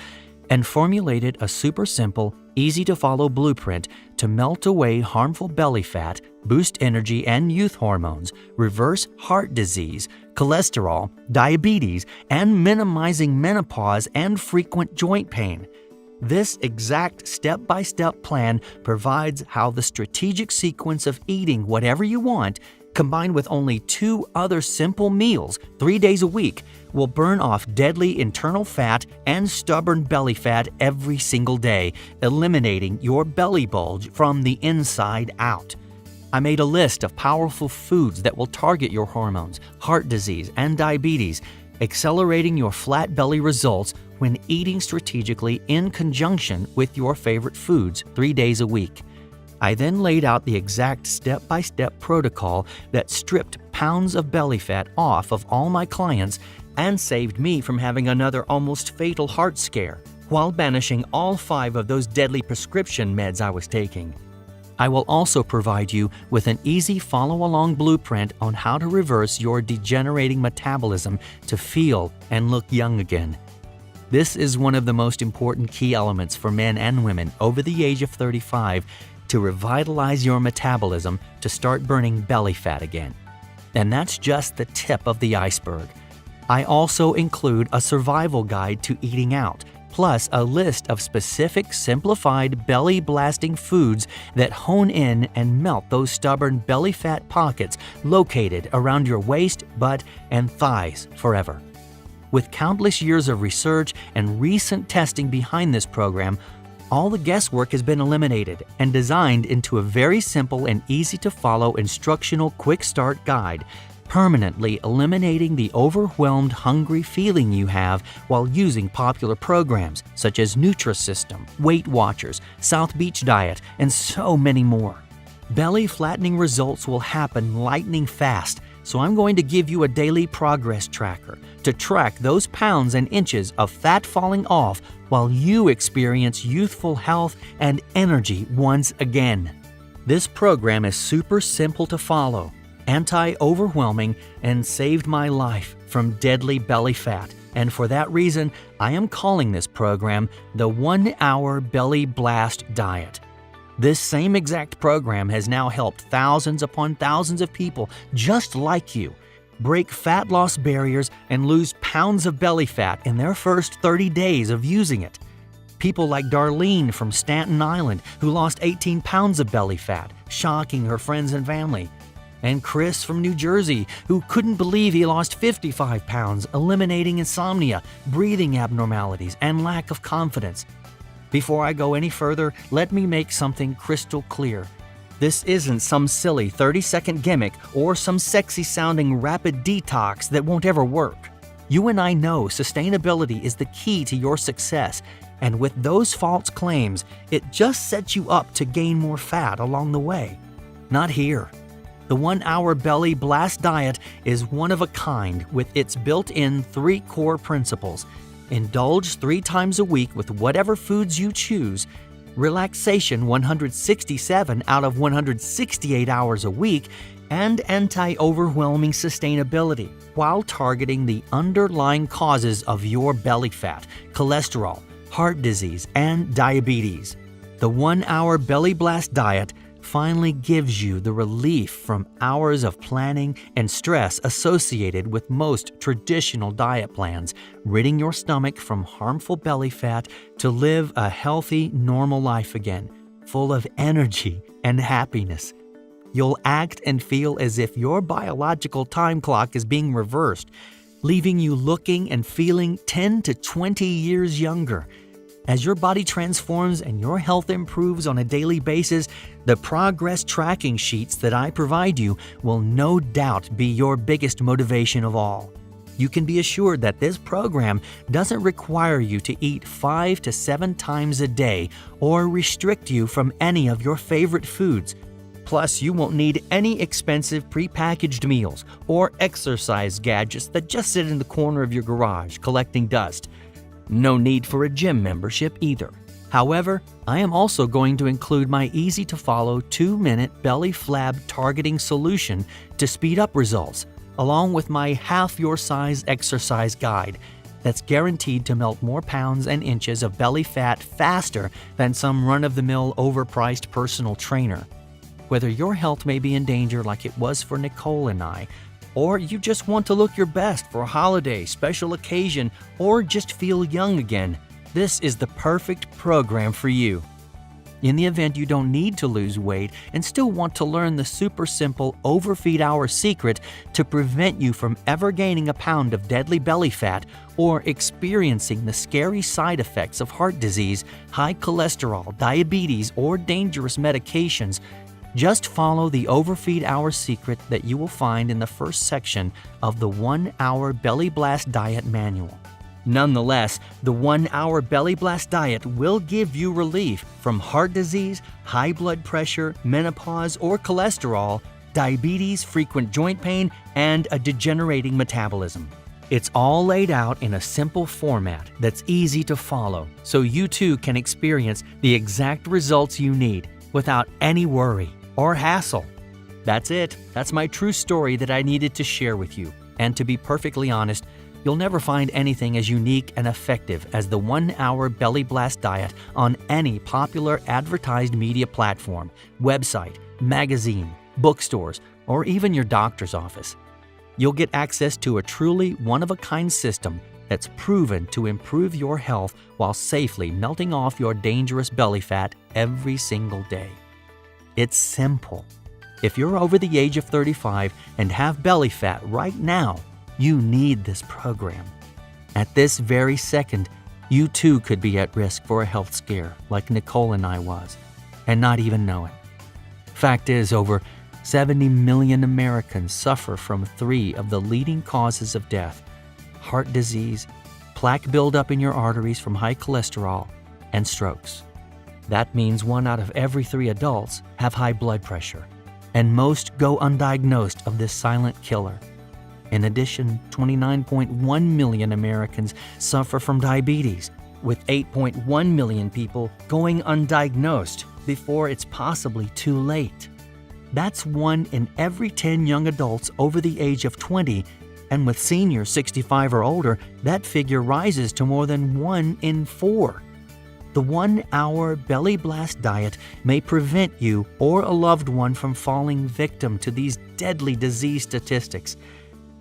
and formulated a super simple, easy-to-follow blueprint to melt away harmful belly fat, boost energy and youth hormones, reverse heart disease, cholesterol, diabetes, and minimizing menopause and frequent joint pain. This exact step-by-step plan provides how the strategic sequence of eating whatever you want, combined with only 2 other simple meals 3 days a week, will burn off deadly internal fat and stubborn belly fat every single day, eliminating your belly bulge from the inside out. I made a list of powerful foods that will target your hormones, heart disease, and diabetes, accelerating your flat belly results when eating strategically in conjunction with your favorite foods 3 days a week. I then laid out the exact step-by-step protocol that stripped pounds of belly fat off of all my clients and saved me from having another almost fatal heart scare, while banishing all 5 of those deadly prescription meds I was taking. I will also provide you with an easy follow-along blueprint on how to reverse your degenerating metabolism to feel and look young again. This is one of the most important key elements for men and women over the age of 35 to revitalize your metabolism to start burning belly fat again. And that's just the tip of the iceberg. I also include a survival guide to eating out, plus a list of specific simplified belly-blasting foods that hone in and melt those stubborn belly fat pockets located around your waist, butt, and thighs forever. With countless years of research and recent testing behind this program, all the guesswork has been eliminated and designed into a very simple and easy-to-follow instructional quick start guide, permanently eliminating the overwhelmed, hungry feeling you have while using popular programs such as Nutrisystem, Weight Watchers, South Beach Diet, and so many more. Belly flattening results will happen lightning fast, so I'm going to give you a daily progress tracker to track those pounds and inches of fat falling off while you experience youthful health and energy once again. This program is super simple to follow, anti-overwhelming, and saved my life from deadly belly fat. And for that reason, I am calling this program the 1 Hour Belly Blast Diet. This same exact program has now helped thousands upon thousands of people just like you break fat loss barriers and lose pounds of belly fat in their first 30 days of using it. People like Darlene from Staten Island, who lost 18 pounds of belly fat, shocking her friends and family. And Chris from New Jersey, who couldn't believe he lost 55 pounds, eliminating insomnia, breathing abnormalities, and lack of confidence. Before I go any further, let me make something crystal clear. This isn't some silly 30-second gimmick or some sexy-sounding rapid detox that won't ever work. You and I know sustainability is the key to your success, and with those false claims, it just sets you up to gain more fat along the way. Not here. The 1 Hour Belly Blast Diet is one of a kind with its built-in 3 core principles. Indulge 3 times a week with whatever foods you choose, relaxation 167 out of 168 hours a week, and anti-overwhelming sustainability while targeting the underlying causes of your belly fat, cholesterol, heart disease, and diabetes. The 1 Hour Belly Blast Diet finally gives you the relief from hours of planning and stress associated with most traditional diet plans, ridding your stomach from harmful belly fat to live a healthy, normal life again, full of energy and happiness. You'll act and feel as if your biological time clock is being reversed, leaving you looking and feeling 10 to 20 years younger. As your body transforms and your health improves on a daily basis, the progress tracking sheets that I provide you will no doubt be your biggest motivation of all. You can be assured that this program doesn't require you to eat 5 to 7 times a day or restrict you from any of your favorite foods. Plus, you won't need any expensive prepackaged meals or exercise gadgets that just sit in the corner of your garage collecting dust. No need for a gym membership either. However, I am also going to include my easy-to-follow 2-minute belly flab targeting solution to speed up results, along with my half-your-size exercise guide that's guaranteed to melt more pounds and inches of belly fat faster than some run-of-the-mill overpriced personal trainer. Whether your health may be in danger like it was for Nicole and I, or you just want to look your best for a holiday, special occasion, or just feel young again, this is the perfect program for you. In the event you don't need to lose weight and still want to learn the super simple OVERFEED Hour secret to prevent you from ever gaining a pound of deadly belly fat or experiencing the scary side effects of heart disease, high cholesterol, diabetes, or dangerous medications, just follow the OVERFEED Hour secret that you will find in the first section of the 1 Hour Belly Blast Diet Manual. Nonetheless, the 1 Hour Belly Blast Diet will give you relief from heart disease, high blood pressure, menopause or cholesterol, diabetes, frequent joint pain, and a degenerating metabolism. It's all laid out in a simple format that's easy to follow, so you too can experience the exact results you need without any worry or hassle. That's it. That's my true story that I needed to share with you. And to be perfectly honest, You'll never find anything as unique and effective as the 1-hour belly blast diet on any popular advertised media platform, website, magazine, bookstores, or even your doctor's office. You'll get access to a truly one-of-a-kind system that's proven to improve your health while safely melting off your dangerous belly fat every single day. It's simple. If you're over the age of 35 and have belly fat right now, you need this program. At this very second, you too could be at risk for a health scare like Nicole and I was, and not even know it. Fact is, over 70 million Americans suffer from 3 of the leading causes of death: heart disease, plaque buildup in your arteries from high cholesterol, and strokes. That means 1 out of every 3 adults have high blood pressure, and most go undiagnosed of this silent killer. In addition, 29.1 million Americans suffer from diabetes, with 8.1 million people going undiagnosed before it's possibly too late. That's 1 in every 10 young adults over the age of 20, and with seniors 65 or older, that figure rises to more than 1 in 4. The 1-hour belly blast diet may prevent you or a loved one from falling victim to these deadly disease statistics.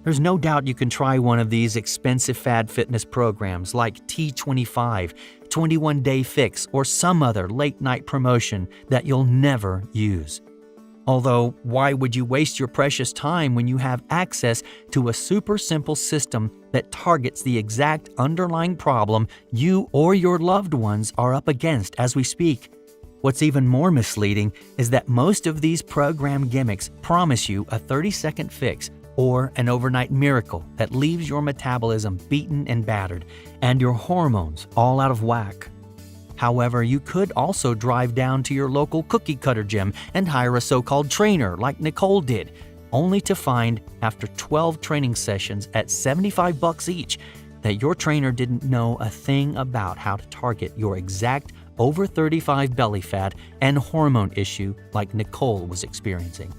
There's no doubt you can try one of these expensive fad fitness programs like T25, 21-Day Fix, or some other late-night promotion that you'll never use. Although, why would you waste your precious time when you have access to a super simple system that targets the exact underlying problem you or your loved ones are up against as we speak? What's even more misleading is that most of these program gimmicks promise you a 30-second fix or an overnight miracle that leaves your metabolism beaten and battered and your hormones all out of whack. However, you could also drive down to your local cookie cutter gym and hire a so-called trainer like Nicole did, only to find, after 12 training sessions at $75 each, that your trainer didn't know a thing about how to target your exact over 35 belly fat and hormone issue like Nicole was experiencing.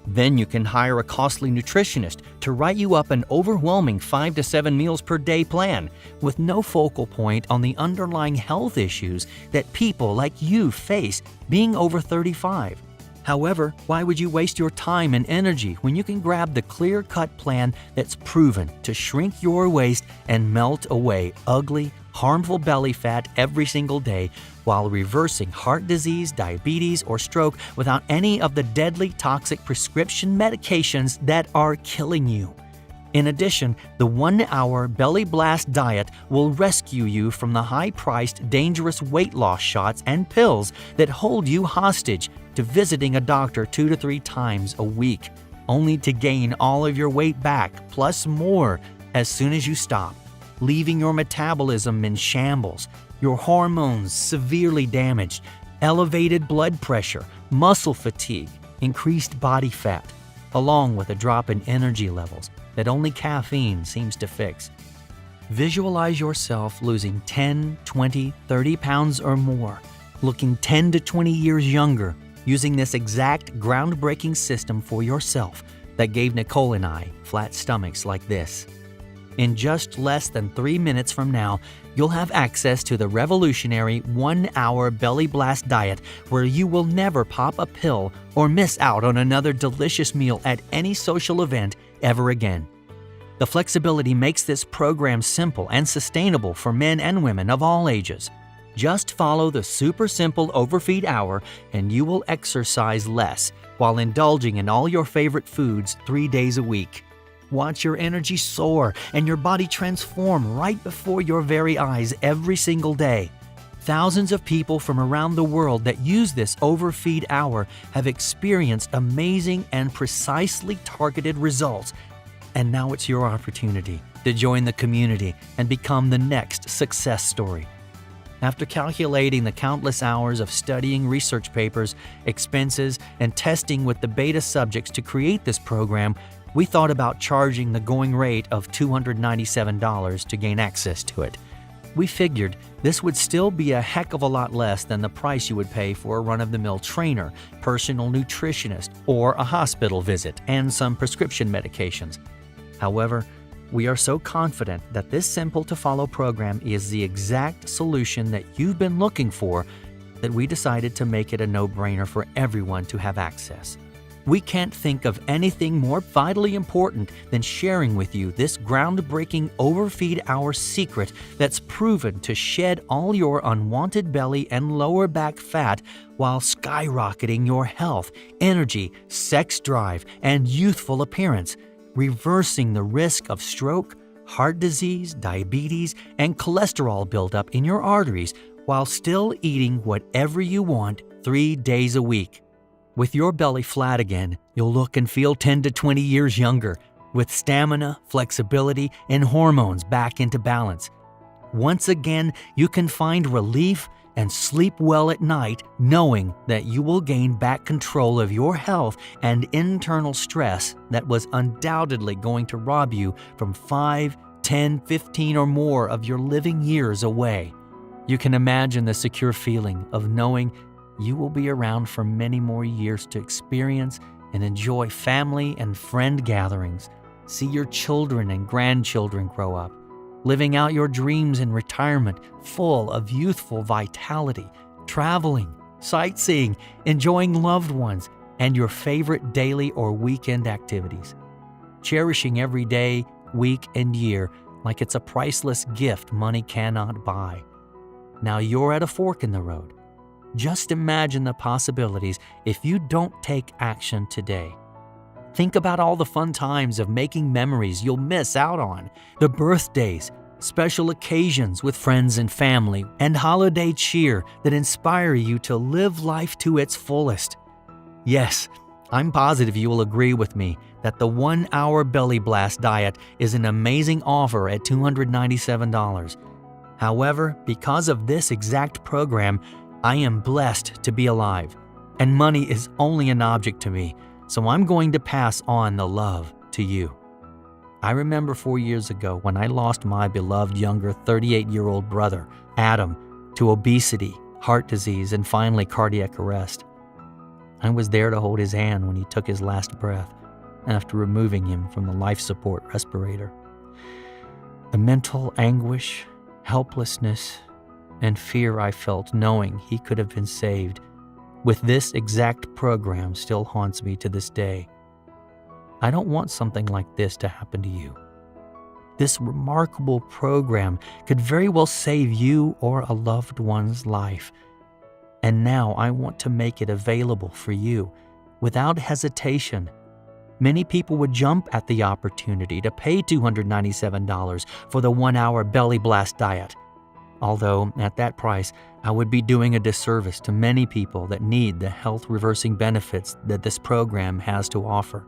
Then you can hire a costly nutritionist to write you up an overwhelming 5 to 7 meals per day plan with no focal point on the underlying health issues that people like you face being over 35. However, why would you waste your time and energy when you can grab the clear-cut plan that's proven to shrink your waist and melt away ugly, harmful belly fat every single day while reversing heart disease, diabetes, or stroke without any of the deadly toxic prescription medications that are killing you? In addition, the 1-hour belly blast diet will rescue you from the high-priced, dangerous weight loss shots and pills that hold you hostage to visiting a doctor 2 to 3 times a week, only to gain all of your weight back, plus more, as soon as you stop, leaving your metabolism in shambles, your hormones severely damaged, elevated blood pressure, muscle fatigue, increased body fat, along with a drop in energy levels that only caffeine seems to fix. Visualize yourself losing 10, 20, 30 pounds or more, looking 10 to 20 years younger, using this exact groundbreaking system for yourself that gave Nicole and I flat stomachs like this. In just less than 3 minutes from now, you'll have access to the revolutionary 1-hour belly blast diet where you will never pop a pill or miss out on another delicious meal at any social event ever again. The flexibility makes this program simple and sustainable for men and women of all ages. Just follow the super simple OVERFEED hour and you will exercise less while indulging in all your favorite foods 3 days a week. Watch your energy soar and your body transform right before your very eyes every single day. Thousands of people from around the world that use this OVERFEED hour have experienced amazing and precisely targeted results. And now it's your opportunity to join the community and become the next success story. After calculating the countless hours of studying research papers, expenses, and testing with the beta subjects to create this program, we thought about charging the going rate of $297 to gain access to it. We figured this would still be a heck of a lot less than the price you would pay for a run-of-the-mill trainer, personal nutritionist, or a hospital visit and some prescription medications. However, We are so confident that this simple-to-follow program is the exact solution that you've been looking for that we decided to make it a no-brainer for everyone to have access. We can't think of anything more vitally important than sharing with you this groundbreaking Overfeed Hour secret that's proven to shed all your unwanted belly and lower back fat while skyrocketing your health, energy, sex drive, and youthful appearance, reversing the risk of stroke, heart disease, diabetes, and cholesterol buildup in your arteries while still eating whatever you want 3 days a week. With your belly flat again, you'll look and feel 10 to 20 years younger, with stamina, flexibility, and hormones back into balance. Once again, you can find relief and sleep well at night knowing that you will gain back control of your health and internal stress that was undoubtedly going to rob you from 5, 10, 15 or more of your living years away. You can imagine the secure feeling of knowing you will be around for many more years to experience and enjoy family and friend gatherings, see your children and grandchildren grow up, living out your dreams in retirement full of youthful vitality, traveling, sightseeing, enjoying loved ones, and your favorite daily or weekend activities. Cherishing every day, week, and year like it's a priceless gift money cannot buy. Now you're at a fork in the road. Just imagine the possibilities if you don't take action today. Think about all the fun times of making memories you'll miss out on, the birthdays, special occasions with friends and family, and holiday cheer that inspire you to live life to its fullest. Yes, I'm positive you will agree with me that the 1-hour Belly Blast diet is an amazing offer at $297. However, because of this exact program, I am blessed to be alive, and money is only an object to me, so I'm going to pass on the love to you. I remember 4 years ago when I lost my beloved younger 38-year-old brother, Adam, to obesity, heart disease, and finally cardiac arrest. I was there to hold his hand when he took his last breath after removing him from the life support respirator. The mental anguish, helplessness, and fear I felt knowing he could have been saved with this exact program still haunts me to this day. I don't want something like this to happen to you. This remarkable program could very well save you or a loved one's life. And now I want to make it available for you without hesitation. Many people would jump at the opportunity to pay $297 for the 1-hour Belly Blast diet. Although, at that price, I would be doing a disservice to many people that need the health-reversing benefits that this program has to offer.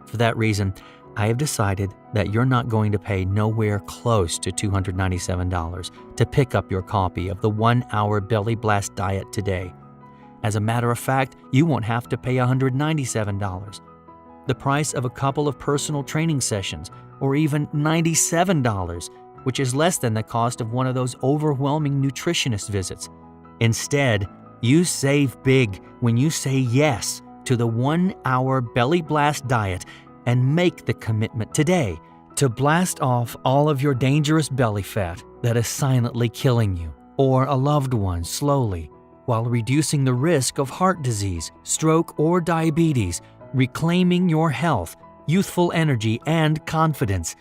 For that reason, I have decided that you're not going to pay nowhere close to $297 to pick up your copy of the 1-hour Belly Blast diet today. As a matter of fact, you won't have to pay $197. The price of a couple of personal training sessions, or even $97, which is less than the cost of one of those overwhelming nutritionist visits. Instead, you save big when you say yes to the 1-hour Belly Blast diet and make the commitment today to blast off all of your dangerous belly fat that is silently killing you or a loved one slowly, while reducing the risk of heart disease, stroke, or diabetes, reclaiming your health, youthful energy, and confidence.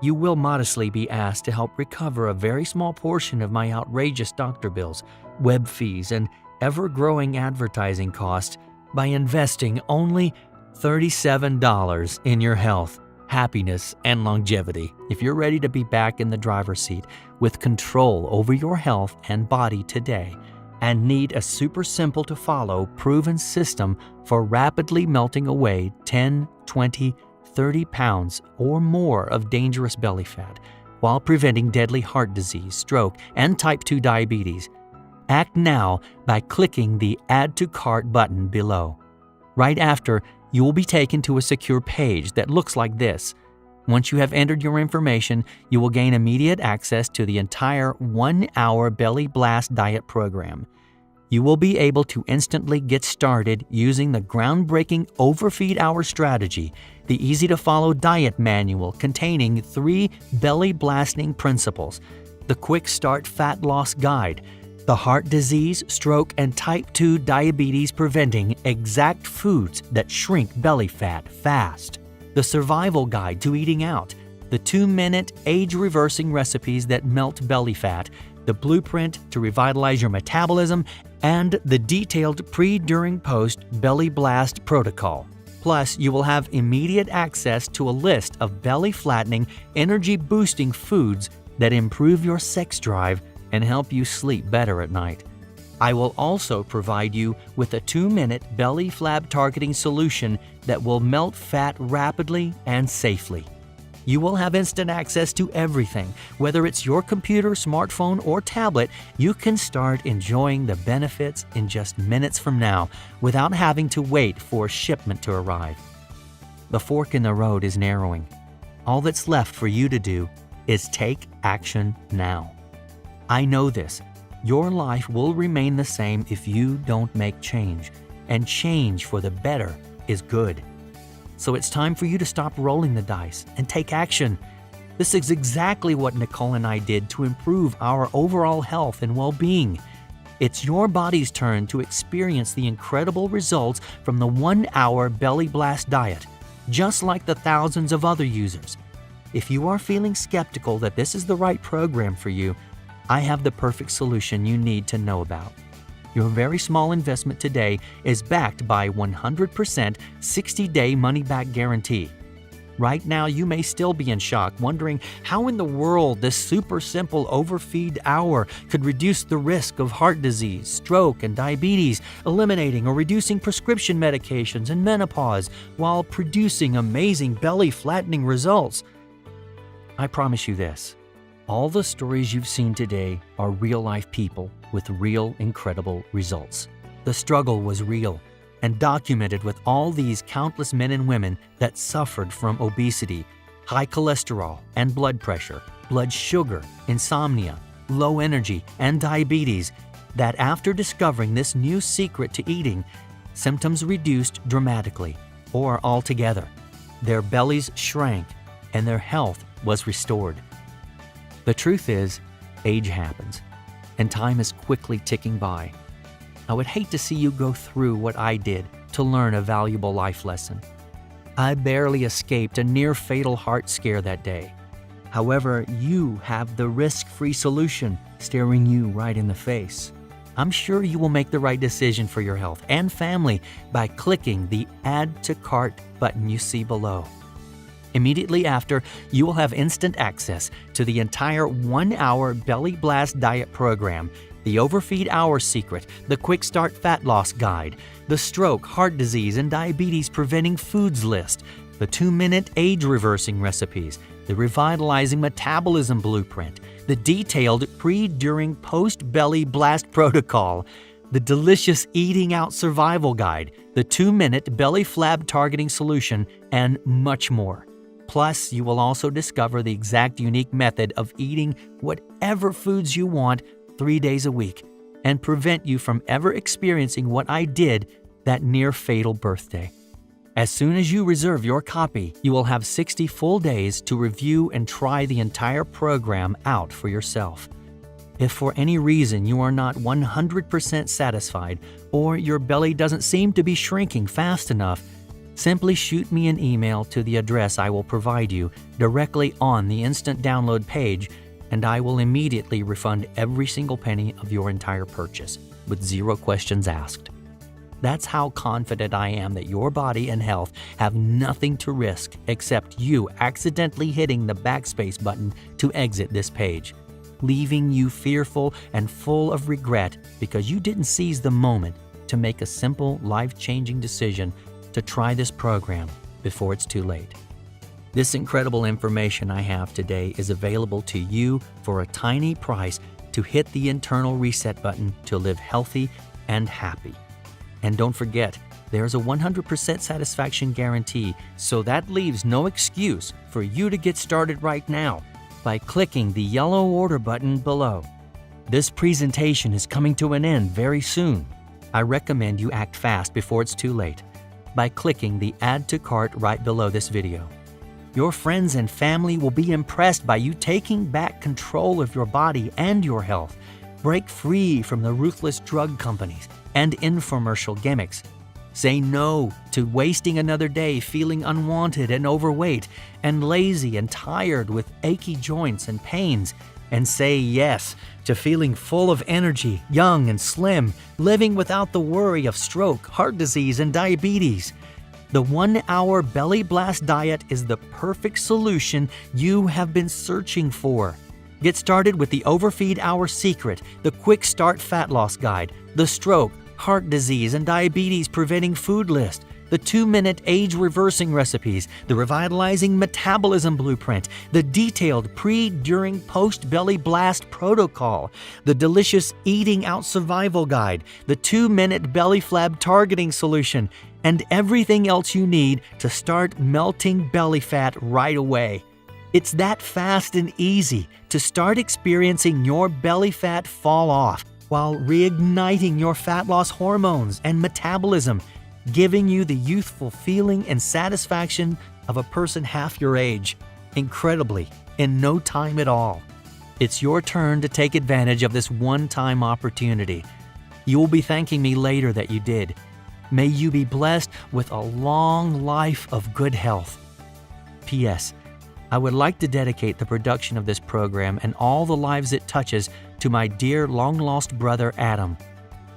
You will modestly be asked to help recover a very small portion of my outrageous doctor bills, web fees, and ever-growing advertising costs by investing only $37 in your health, happiness, and longevity. If you're ready to be back in the driver's seat with control over your health and body today, and need a super simple to follow proven system for rapidly melting away 10, 20, 30 pounds or more of dangerous belly fat while preventing deadly heart disease, stroke, and type 2 diabetes, act now by clicking the Add to Cart button below. Right after, you will be taken to a secure page that looks like this. Once you have entered your information, you will gain immediate access to the entire 1-hour Belly Blast diet program. you will be able to instantly get started using the groundbreaking Overfeed Hour strategy, the easy-to-follow diet manual containing 3 belly-blasting principles, the Quick Start Fat Loss Guide, the heart disease, stroke, and type 2 diabetes preventing exact foods that shrink belly fat fast, the survival guide to eating out, the 2-minute age-reversing recipes that melt belly fat, the blueprint to revitalize your metabolism, and the detailed pre, during, post belly blast protocol. Plus, you will have immediate access to a list of belly-flattening, energy-boosting foods that improve your sex drive and help you sleep better at night. I will also provide you with a 2-minute belly flab targeting solution that will melt fat rapidly and safely. You will have instant access to everything. Whether it's your computer, smartphone, or tablet, you can start enjoying the benefits in just minutes from now without having to wait for shipment to arrive. The fork in the road is narrowing. All that's left for you to do is take action now. I know this. Your life will remain the same if you don't make change, and change for the better is good. So it's time for you to stop rolling the dice and take action. This is exactly what Nicole and I did to improve our overall health and well-being. It's your body's turn to experience the incredible results from the 1-hour Belly Blast diet, just like the thousands of other users. If you are feeling skeptical that this is the right program for you, I have the perfect solution you need to know about. Your very small investment today is backed by 100% 60-day money-back guarantee. Right now, you may still be in shock, wondering how in the world this super simple Overfeed Hour could reduce the risk of heart disease, stroke, and diabetes, eliminating or reducing prescription medications and menopause while producing amazing belly-flattening results. I promise you this. All the stories you've seen today are real-life people with real, incredible results. The struggle was real and documented with all these countless men and women that suffered from obesity, high cholesterol and blood pressure, blood sugar, insomnia, low energy, and diabetes, that after discovering this new secret to eating, symptoms reduced dramatically or altogether. Their bellies shrank and their health was restored. The truth is, age happens, and time is quickly ticking by. I would hate to see you go through what I did to learn a valuable life lesson. I barely escaped a near-fatal heart scare that day. However, you have the risk-free solution staring you right in the face. I'm sure you will make the right decision for your health and family by clicking the Add to Cart button you see below. Immediately after, you will have instant access to the entire 1-hour Belly Blast diet program, the Overfeed Hour secret, the Quick Start Fat Loss Guide, the Stroke, Heart Disease, and Diabetes Preventing Foods list, the 2-minute age-reversing recipes, the Revitalizing Metabolism Blueprint, the detailed pre, during, post-belly blast protocol, the delicious Eating Out Survival Guide, the 2-minute belly flab targeting solution, and much more. Plus, you will also discover the exact unique method of eating whatever foods you want 3 days a week and prevent you from ever experiencing what I did that near-fatal birthday. As soon as you reserve your copy, you will have 60 full days to review and try the entire program out for yourself. If for any reason you are not 100% satisfied or your belly doesn't seem to be shrinking fast enough, simply shoot me an email to the address I will provide you directly on the instant download page, and I will immediately refund every single penny of your entire purchase with 0 questions asked. That's how confident I am that your body and health have nothing to risk except you accidentally hitting the backspace button to exit this page, leaving you fearful and full of regret because you didn't seize the moment to make a simple, life-changing decision to try this program before it's too late. This incredible information I have today is available to you for a tiny price to hit the internal reset button to live healthy and happy. And don't forget, there's a 100% satisfaction guarantee, so that leaves no excuse for you to get started right now by clicking the yellow order button below. This presentation is coming to an end very soon. I recommend you act fast before it's too late by clicking the Add to Cart right below this video. Your friends and family will be impressed by you taking back control of your body and your health. Break free from the ruthless drug companies and infomercial gimmicks. Say no to wasting another day feeling unwanted and overweight and lazy and tired with achy joints and pains. And say yes to feeling full of energy, young and slim, living without the worry of stroke, heart disease, and diabetes. The 1-hour Belly Blast diet is the perfect solution you have been searching for. Get started with the Overfeed Hour Secret, the Quick Start Fat Loss Guide, the Stroke, Heart Disease, and Diabetes Preventing Food List, the 2-minute age-reversing recipes, the Revitalizing Metabolism Blueprint, the detailed pre, during, post-belly blast protocol, the delicious Eating Out Survival Guide, the 2-minute belly flab targeting solution, and everything else you need to start melting belly fat right away. It's that fast and easy to start experiencing your belly fat fall off while reigniting your fat loss hormones and metabolism, giving you the youthful feeling and satisfaction of a person half your age, incredibly, in no time at all. It's your turn to take advantage of this one-time opportunity. You will be thanking me later that you did. May you be blessed with a long life of good health. P.S. I would like to dedicate the production of this program and all the lives it touches to my dear long-lost brother Adam.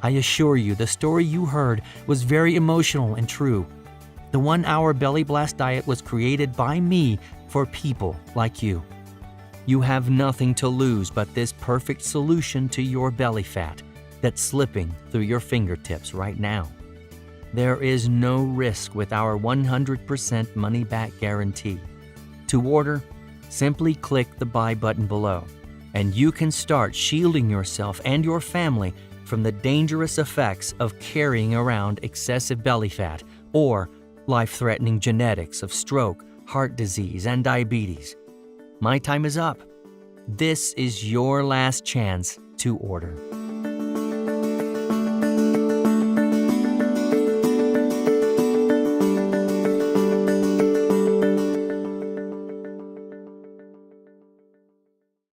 I assure you the story you heard was very emotional and true. The 1-hour Belly Blast diet was created by me for people like you. You have nothing to lose but this perfect solution to your belly fat that's slipping through your fingertips right now. There is no risk with our 100% money-back guarantee. To order, simply click the buy button below, and you can start shielding yourself and your family from the dangerous effects of carrying around excessive belly fat or life-threatening genetics of stroke, heart disease, and diabetes. My time is up. This is your last chance to order.